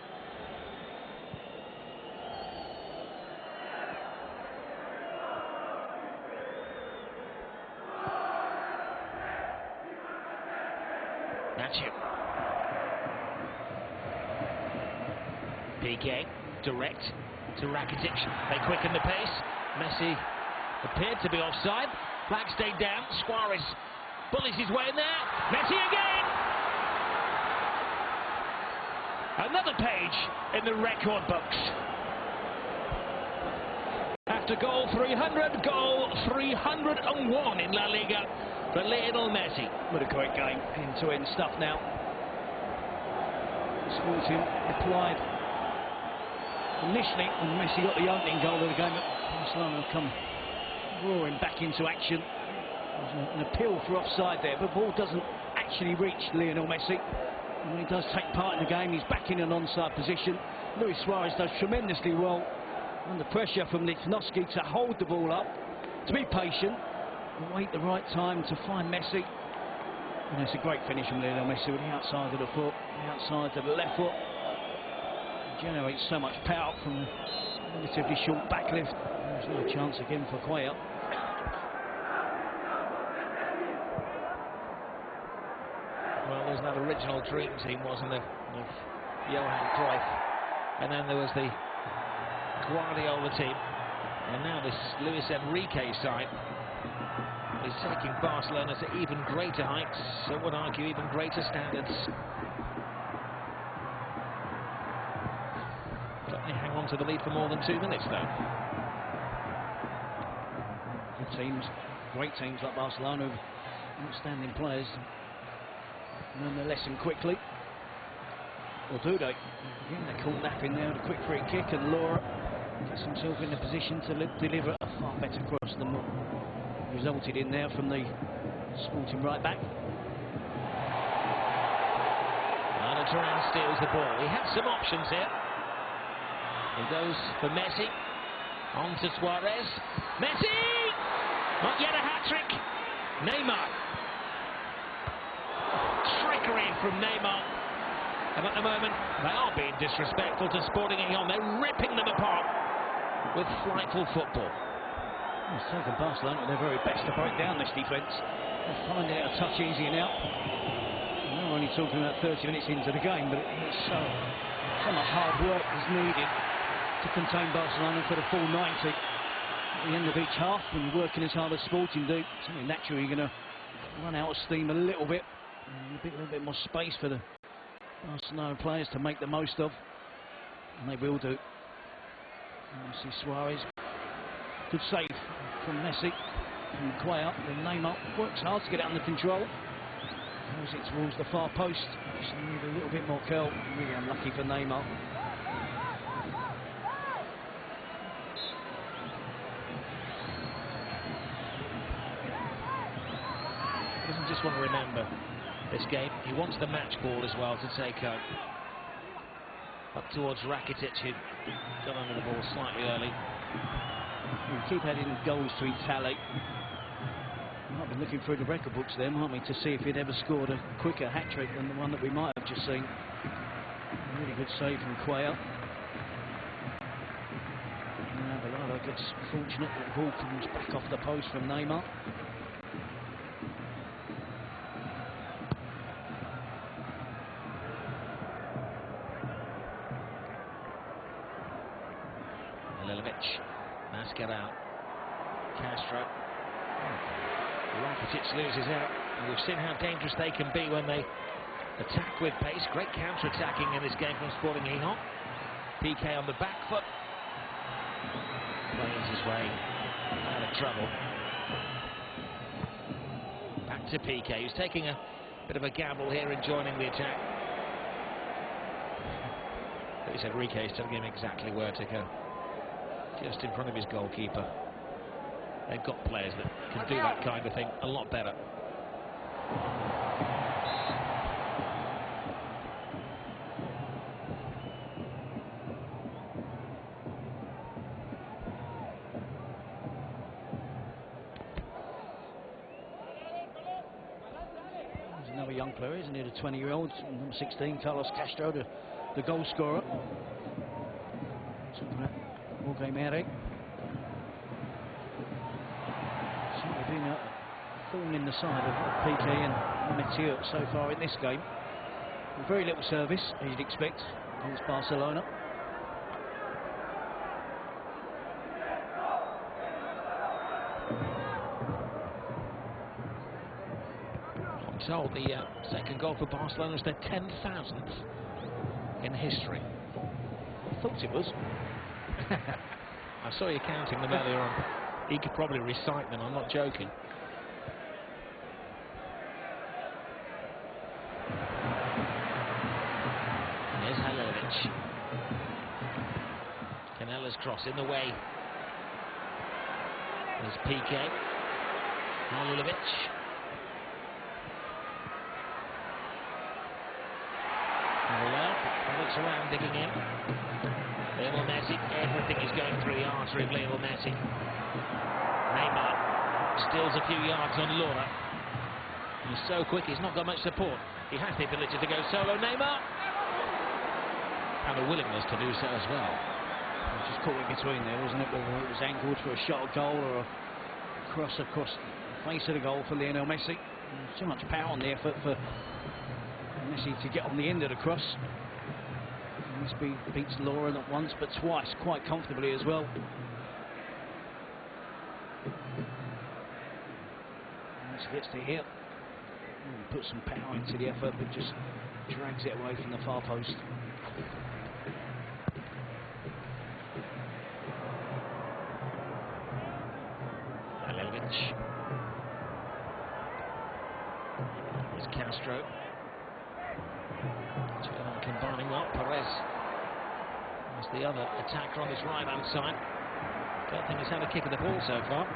Nacho. PK, direct to Rakitic. They quicken the pace. Messi appeared to be offside. Flag stayed down. Suarez bullies his way in there. Messi again! Another page in the record books. After goal 300, goal 301 in La Liga for Lionel Messi. What a great game, end-to-end stuff now. Sporting applied initially when Messi got the opening goal of the game. Barcelona have come roaring back into action. There's an appeal for offside there, but the ball doesn't actually reach Lionel Messi. And when he does take part in the game, he's back in an onside position. Luis Suarez does tremendously well under pressure from Lichnowsky to hold the ball up, to be patient, and wait the right time to find Messi. And it's a great finish from Lionel Messi with the outside of the foot, the outside of the left foot. It generates so much power from a relatively short backlift. There's no chance again for Cuellar. Well, there's that original dream team, wasn't there, of Johan Cruyff, and then there was the Guardiola team, and now this Luis Enrique side is taking Barcelona to even greater heights, some would argue even greater standards. But they hang on to the lead for more than 2 minutes though. Good teams, great teams like Barcelona, outstanding players, learn their lesson quickly. Or do they? Again, they're caught napping there with a quick free kick, and Laura gets himself in a position to deliver a far better cross than what resulted in there from the Sporting right back. Arda Turan steals the ball. He had some options here. He goes for Messi. On to Suarez. Messi! Not yet a hat-trick. Neymar. Trickery from Neymar. And at the moment, they are being disrespectful to Sporting Hong. They're ripping them apart with flightful football. It's taken Barcelona at their very best to break down this defence. They're finding it a touch easier now. And we're only talking about 30 minutes into the game, but it's so much hard work is needed to contain Barcelona for the full 90. At the end of each half, when you're working as hard as Sporting do, it's only natural you're going to run out of steam a little bit. And a little bit more space for the Barcelona players to make the most of. And they will do. And you see Suarez. Good save from Messi, from Cuellar, then Neymar works hard to get it under control. Throws it towards the far post. Just need a little bit more curl. Really unlucky for Neymar. He doesn't just want to remember this game. He wants the match ball as well to take home. Up towards Rakitic, who got under the ball slightly early. We'll keep adding goals to his tally. Might be looking through the record books there, might we, to see if he'd ever scored a quicker hat-trick than the one that we might have just seen. A really good save from Cuellar. Now Belado gets fortunate that the ball comes back off the post from Neymar. Mascarell, Castro, Rakitic loses out. And we've seen how dangerous they can be when they attack with pace. Great counter-attacking in this game from Sporting Hong. PK on the back foot, plays his way out of trouble. Back to PK, who's taking a bit of a gamble here in joining the attack. Luis Enrique is telling him exactly where to go. Just in front of his goalkeeper. They've got players that can do that kind of thing a lot better. There's another young player, isn't he? The 20-year-old, number 16, Carlos Castro, the goal scorer. Jorge Mere. Certainly been a thorn in the side of PK and Mathieu so far in this game. With very little service, as you'd expect, against Barcelona. told the second goal for Barcelona is their 10,000th in history. I thought it was. I saw you counting them earlier on. He could probably recite them, I'm not joking. There's Halilovic. Canella's cross in the way. There's PK. Halilovic. Looks around, digging in. Lionel Messi, everything is going through the artery of Lionel Messi. Neymar steals a few yards on Laura. He's so quick, he's not got much support. He has the ability to go solo. Neymar! And a willingness to do so as well. Just caught in between there, wasn't it? Whether it was angled for a shot goal or a cross across the face of the goal for Lionel Messi. Too much power on the effort for Messi to get on the end of the cross. Messi beats Laura not once but twice, quite comfortably as well. Messi gets to here, puts some power into the effort, but just drags it away from the far post. Halilovic. There's Castro. Combining well, Perez as the other attacker on his right-hand side. Don't think he's had a kick at the ball so far.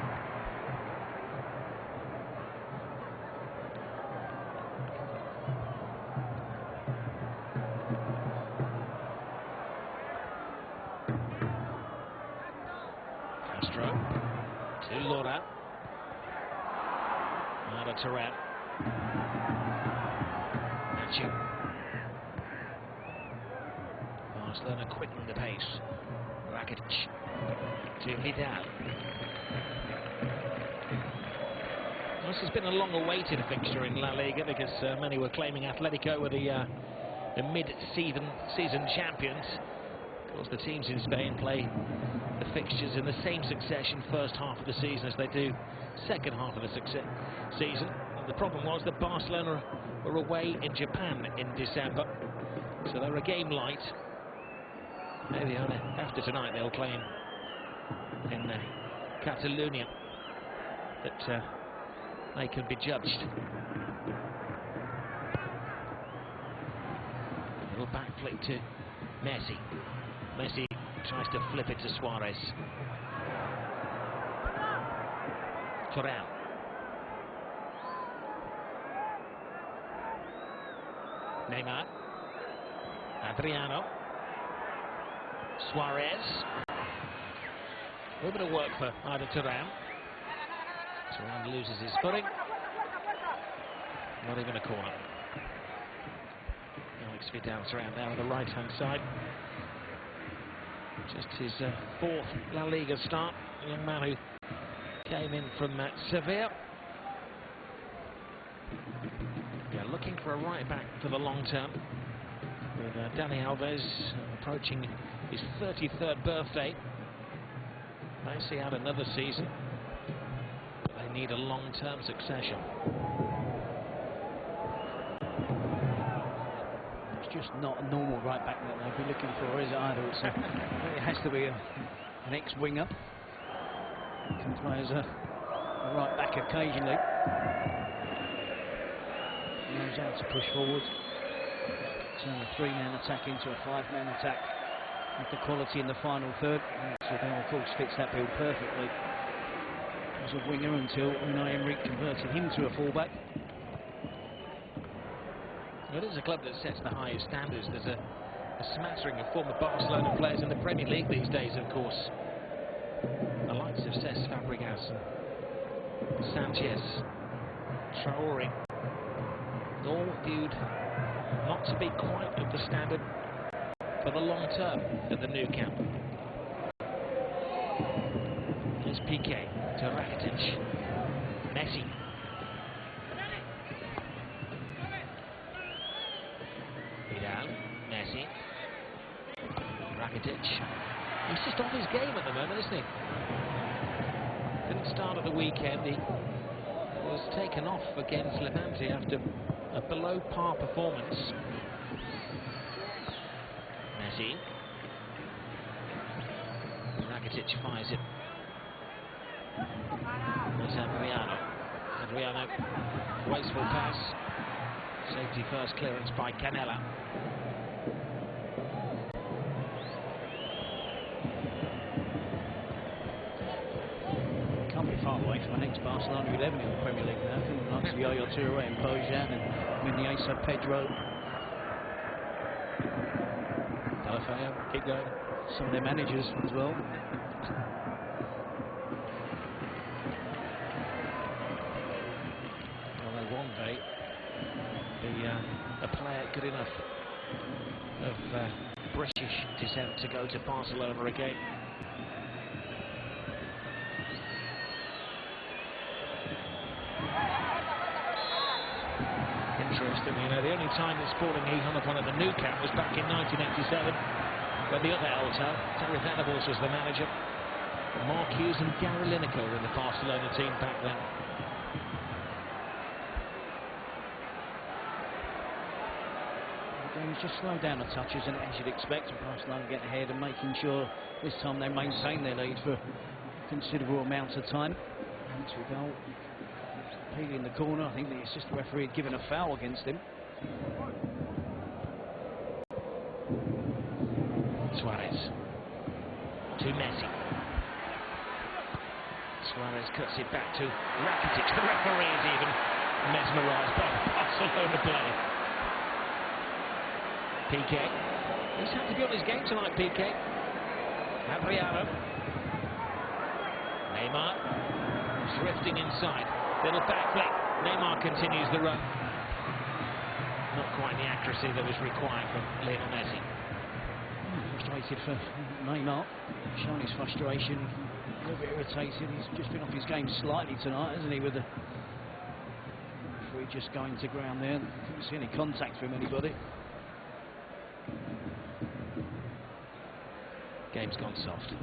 Castro to Laura. Out of Terrell. Matching. Barcelona quickening the pace. Rakitic to Vidal. This has been a long-awaited fixture in La Liga because many were claiming Atletico were the mid-season champions. Of course, the teams in Spain play the fixtures in the same succession first half of the season as they do second half of the season. And the problem was that Barcelona were away in Japan in December, so they were a game light. Maybe only after tonight they'll claim in Catalonia that they can be judged. A little back flick to Messi. Messi tries to flip it to Suarez. Torreal. Neymar. Adriano. Suarez. A little bit of work for Arda Turan. Turan loses his footing. Not even a corner. Alex Vidal's around there on the right-hand side. Just his fourth La Liga start. A young man who came in from Sevilla. Yeah, looking for a right back for the long term. With Dani Alves approaching his 33rd birthday. They see out another season, but they need a long-term succession. It's just not a normal right back that they'd be looking for, is it either? It has to be an ex-winger. Can play as a right back occasionally. Knows how to push forward. Turn a three-man attack into a five-man attack with the quality in the final third. So that, of course, fits that bill perfectly as a winger until Unai Emery converted him to a fullback. It is a club that sets the highest standards. There's a smattering of former Barcelona players in the Premier League these days, of course. The likes of Cesc Fabregas, Sanchez, Traoré, all viewed not to be quite of the standard for the long term at the new camp. There's PK to Rakitic. Messi. Vidal. Messi. Rakitic. He's just off his game at the moment, isn't he? Didn't start at the weekend. He was taken off against Levante after a below-par performance. Messi. Rakitic fires it. There's Adriano. Adriano, wasteful pass. Safety first clearance by Canella. Can't be far away from an ex-Barcelona 11 in the Premier League now. I think the likes of Yaya Touré and Bojan and Muniesa, Pedro. Deulofeu, keep going. Some of their managers as well. Although one day a player good enough of British descent to go to Barcelona again. Interesting, you know, the only time that Sporting Hихон have won at the Nou Camp was back in 1987, when the other Elto, Terry Venables, was the manager. Mark Hughes and Gary Lineker were in the Barcelona team back then. He's just slowed down a touch, as you'd expect, and Barcelona get ahead and making sure this time they maintain their lead for a considerable amount of time. Into a goal. Peely in the corner. I think the assistant referee had given a foul against him. Suarez to Messi. Suarez cuts it back to Rakitic. The referee is even mesmerised by Barcelona play. Piqué. He's had to be on his game tonight, Piqué. Adriano. Neymar. Drifting inside. Little back flick. Neymar continues the run. Not quite the accuracy that was required from Lionel Messi. Frustrated for Neymar, showing his frustration, a little bit irritated. He's just been off his game slightly tonight, hasn't he, with the referee just going to ground there. Couldn't see any contact from anybody. Game's gone soft.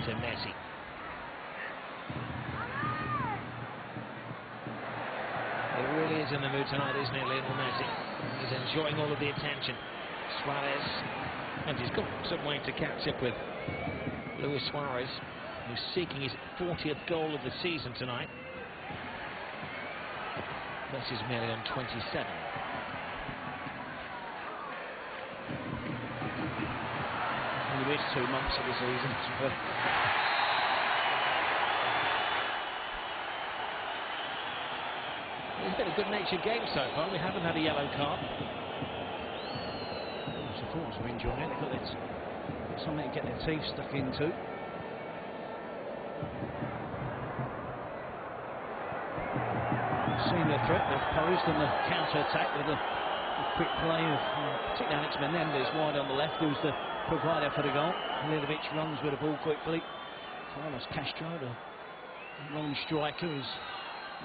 To Messi. He really is in the mood tonight, isn't he, Lionel Messi? He's enjoying all of the attention. Suarez, and he's got some way to catch up with Luis Suarez, who's seeking his 40th goal of the season tonight. Messi's merely on 27. He missed 2 months of the season. It's been a good-natured game so far. We haven't had a yellow card. Supporters are enjoying it. They've got something to get their teeth stuck into. Seeing the threat they've posed and the counter-attack with the quick play of particularly Alex Menendez wide on the left, who's the provider for the goal. Milivovic runs with the ball quickly. Carlos Castro, the lone striker, is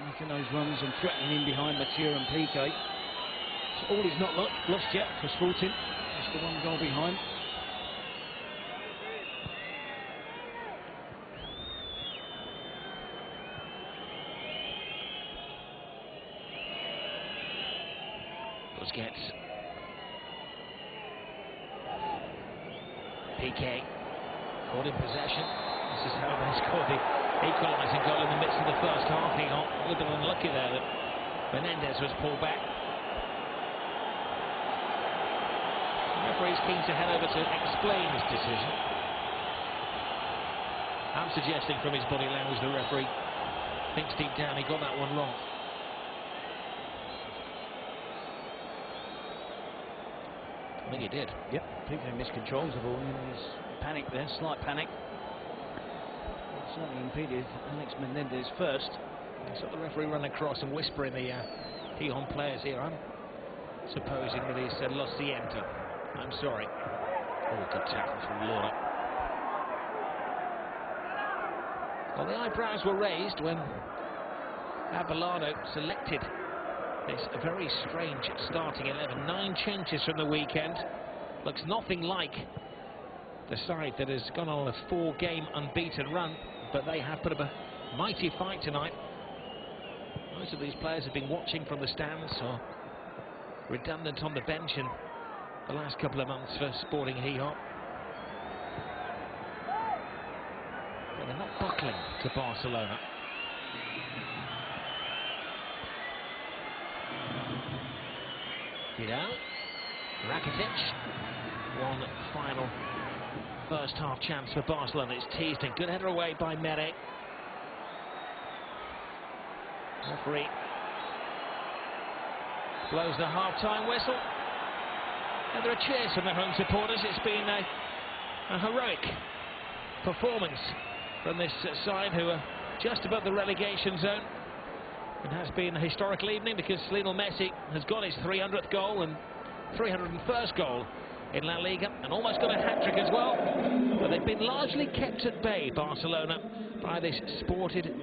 making those runs and threatening in behind Mathieu and Piqué. So all is not lost yet for Sporting. Just the one goal behind. Busquets. Piqué caught in possession. This is how they scored the equalising goal in the midst of the first half. Hихон a little bit unlucky there that Menendez was pulled back. The referee's keen to head over to explain his decision. I'm suggesting from his body language the referee thinks deep down he got that one wrong. I think he did. Yep, Piqué miscontrols the ball. He's panicked there, slight panic. Certainly impeded Alex Menendez first. I saw the referee run across and whispering the Hихон players here. I'm supposing that he said, "Lo siento." I'm sorry. Oh, good tackle from Lorna. Well, the eyebrows were raised when Abelardo selected this very strange starting 11. 9 changes from the weekend. Looks nothing like the side that has gone on a 4-game unbeaten run, but they have put up a mighty fight tonight. Most of these players have been watching from the stands or redundant on the bench in the last couple of months for Sporting Hee-Haw. But they're not buckling to Barcelona. Vidal, Rakitic, one final first half chance for Barcelona. It's teased in. Good header away by Mere. Referee blows the half-time whistle. And there are cheers from the home supporters. It's been a heroic performance from this side, who are just above the relegation zone. It has been a historical evening because Lionel Messi has got his 300th goal and 301st goal in La Liga, and almost got a hat-trick as well. But they've been largely kept at bay, Barcelona, by this Sporting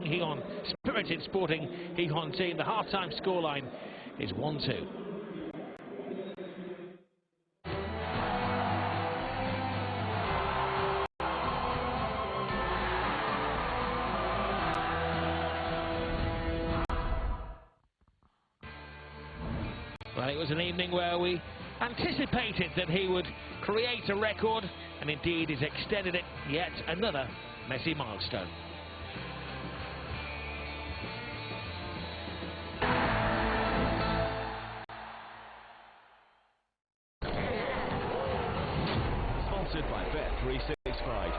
Hee-Haw, spirited Sporting Hee-Haw team. The half-time scoreline is 1-2. Well, it was an evening where we anticipated that he would create a record, and indeed he's extended it. Yet another Messi milestone. Sponsored by Bet365.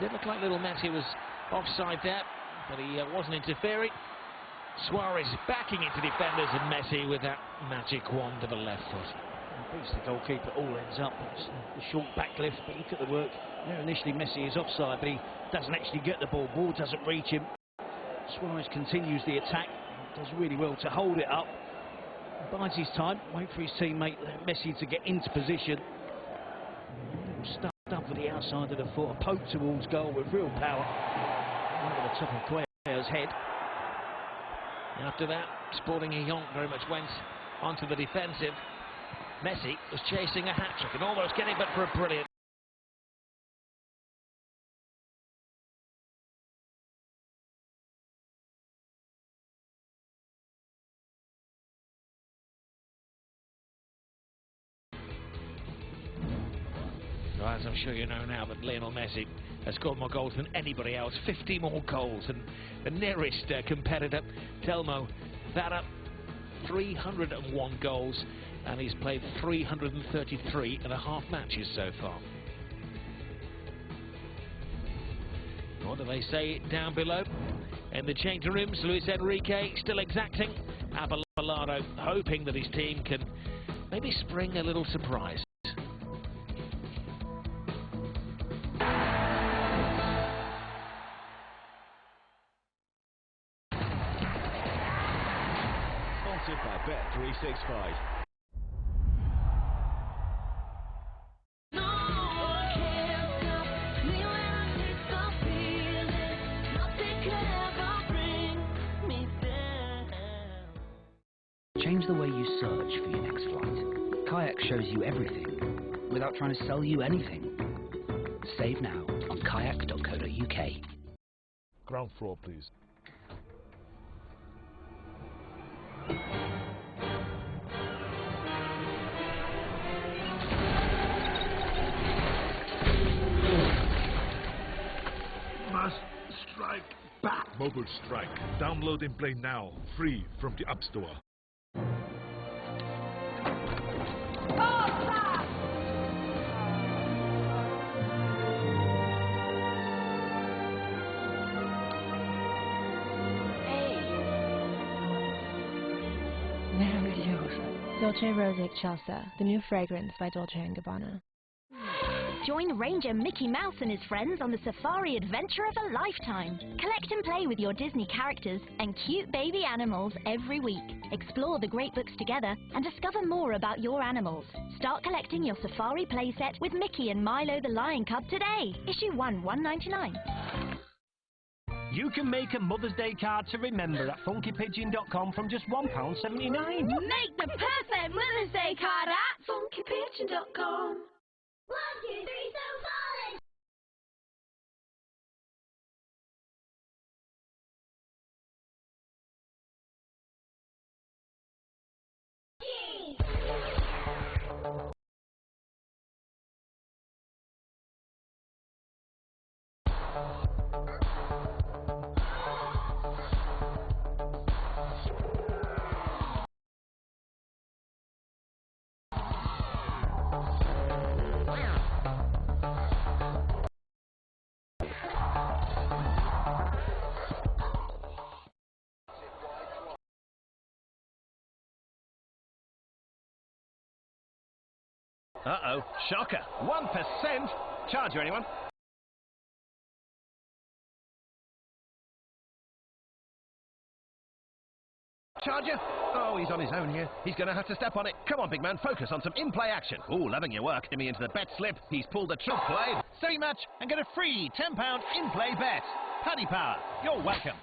did look like little Messi was offside there, but he wasn't interfering. Suarez backing into defenders, and Messi with that magic wand of a left foot. Beats the goalkeeper, all ends up. It's the short back lift, but look at the work. There initially Messi is offside, but he doesn't actually get the ball. Ball doesn't reach him. Suarez continues the attack, does really well to hold it up. Bides his time, wait for his teammate Messi to get into position. Stuffed up with the outside of the foot, a poke towards goal with real power. Over the top of Cuellar's head. After that, Sporting Hихон very much went onto the defensive. Messi was chasing a hat-trick and almost getting but for a brilliant. Well, as I'm sure you know now, that Lionel Messi has scored more goals than anybody else, 50 more goals, and the nearest competitor, Telmo Varda, 301 goals, and he's played 333 and a half matches so far. What do they say down below? In the changing rooms, Luis Enrique still exacting. Abelardo hoping that his team can maybe spring a little surprise. Sponsored by Bet365. Change the way you search for your next flight. Kayak shows you everything without trying to sell you anything. Save now on kayak.co.uk. Ground floor, please. Must strike back. Mobile Strike. Download and play now, free from the App Store. Dolce Rose Excelsa, the new fragrance by Dolce & Gabbana. Join Ranger Mickey Mouse and his friends on the safari adventure of a lifetime. Collect and play with your Disney characters and cute baby animals every week. Explore the great books together and discover more about your animals. Start collecting your safari playset with Mickey and Milo the Lion Cub today. Issue 1, $1.99. You can make a Mother's Day card to remember at funkypigeon.com from just £1.79. Make the perfect Mother's Day card at funkypigeon.com. 1, 2, 3, so falling! Uh-oh, shocker. 1%? Charger, anyone? Charger? Oh, he's on his own here. He's going to have to step on it. Come on, big man, focus on some in-play action. Ooh, loving your work. Get me into the bet slip. He's pulled the trick play. Same match and get a free £10 in-play bet. Paddy Power, you're welcome.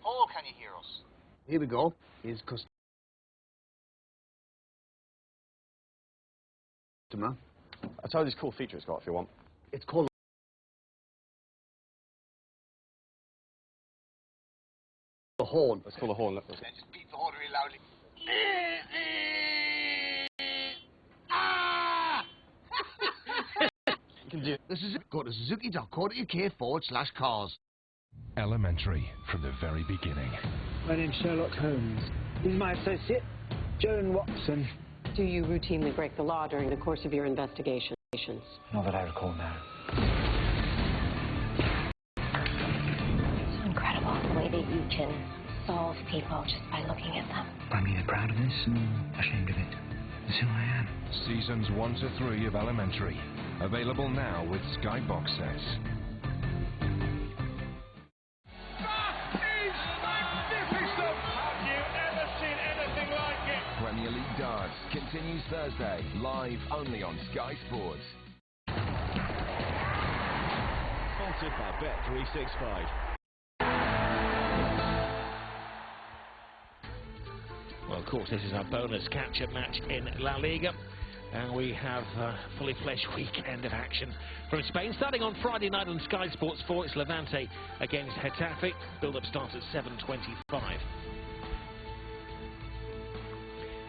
Oh, can you hear us? Here we go. Here's customer. I'll tell you this cool feature it's got if you want. It's called the horn. Let's call the horn. Let's Then just beat the horn really loudly. You can do. This is it. Go to suzuki.co.uk/cars. Elementary from the very beginning. My name's Sherlock Holmes. This is my associate, Joan Watson. Do you routinely break the law during the course of your investigation? Not that I recall now. It's incredible the way that you can solve people just by looking at them. I'm either proud of this or ashamed of it. It's who I am. Seasons 1 to 3 of Elementary. Available now with Sky box sets. Premier League Darts continues Thursday, live only on Sky Sports. Sponsored by Bet365. Well, of course, this is our bonus catch-up match in La Liga. And we have a fully fledged weekend of action from Spain. Starting on Friday night on Sky Sports 4, it's Levante against Getafe. Build-up starts at 7:25.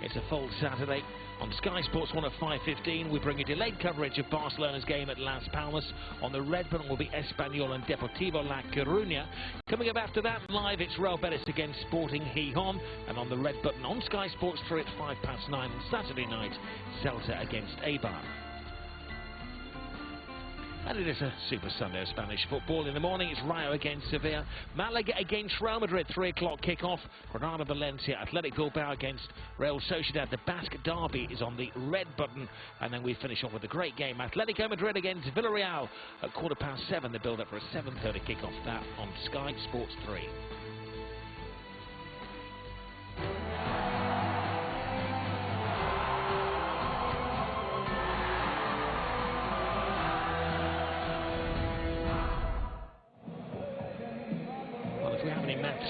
It's a full Saturday. On Sky Sports 1 at 5:15, we bring you delayed coverage of Barcelona's game at Las Palmas. On the red button will be Espanyol and Deportivo La Coruña. Coming up after that, live, it's Real Betis against Sporting Hijón. And on the red button on Sky Sports 3 at 9:05 on Saturday night, Celta against Eibar. And it is a Super Sunday of Spanish football. In the morning, it's Rayo against Sevilla, Malaga against Real Madrid, 3 o'clock kickoff. Granada Valencia, Athletic Bilbao against Real Sociedad. The Basque Derby is on the red button. And then we finish off with a great game. Atletico Madrid against Villarreal at 7:15. The build-up for a 7:30 kickoff. That on Sky Sports 3.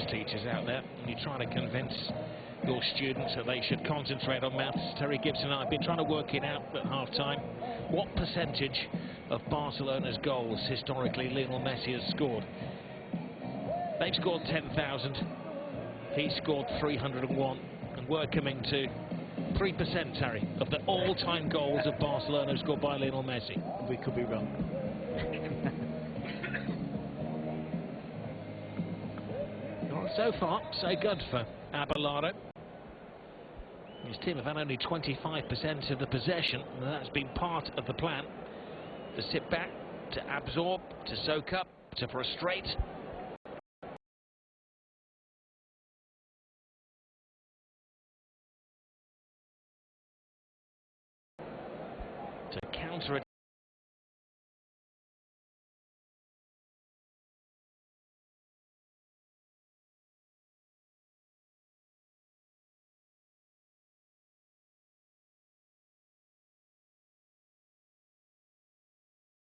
Teachers out there, and you're trying to convince your students that they should concentrate on maths. Terry Gibson and I have been trying to work it out at half-time. What percentage of Barcelona's goals historically Lionel Messi has scored? They've scored 10,000. He scored 301, and we're coming to 3%, Terry, of the all-time goals of Barcelona scored by Lionel Messi. We could be wrong. So far, so good for Abelardo. His team have had only 25% of the possession, and that's been part of the plan. To sit back, to absorb, to soak up, to frustrate. To counter it.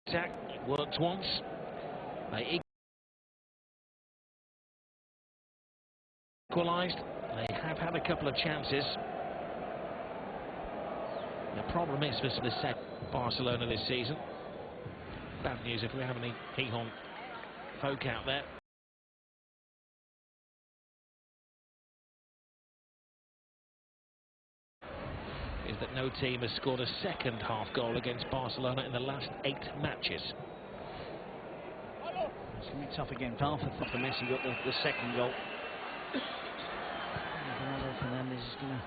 Attack worked once. They equalised. They have had a couple of chances. The problem is for the set Barcelona this season. Bad news if we have any Hihon folk out there. Is that no team has scored a second half goal against Barcelona in the last 8 matches. It's going to be tough again. Half of Messi got the second goal. Bernardo Fernandez is going to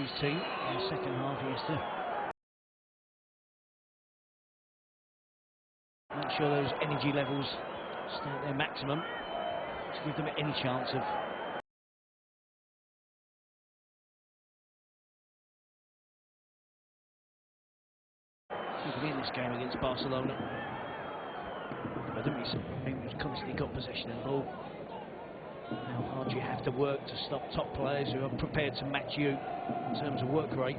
use team in the second half. He has to make sure those energy levels stay at their maximum to give them any chance of in this game against Barcelona. I think we've constantly got possession of the ball. How hard you have to work to stop top players who are prepared to match you in terms of work rate.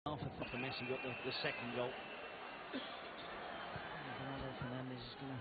Half of Messi got the second goal. Bernardo Fernandez is going to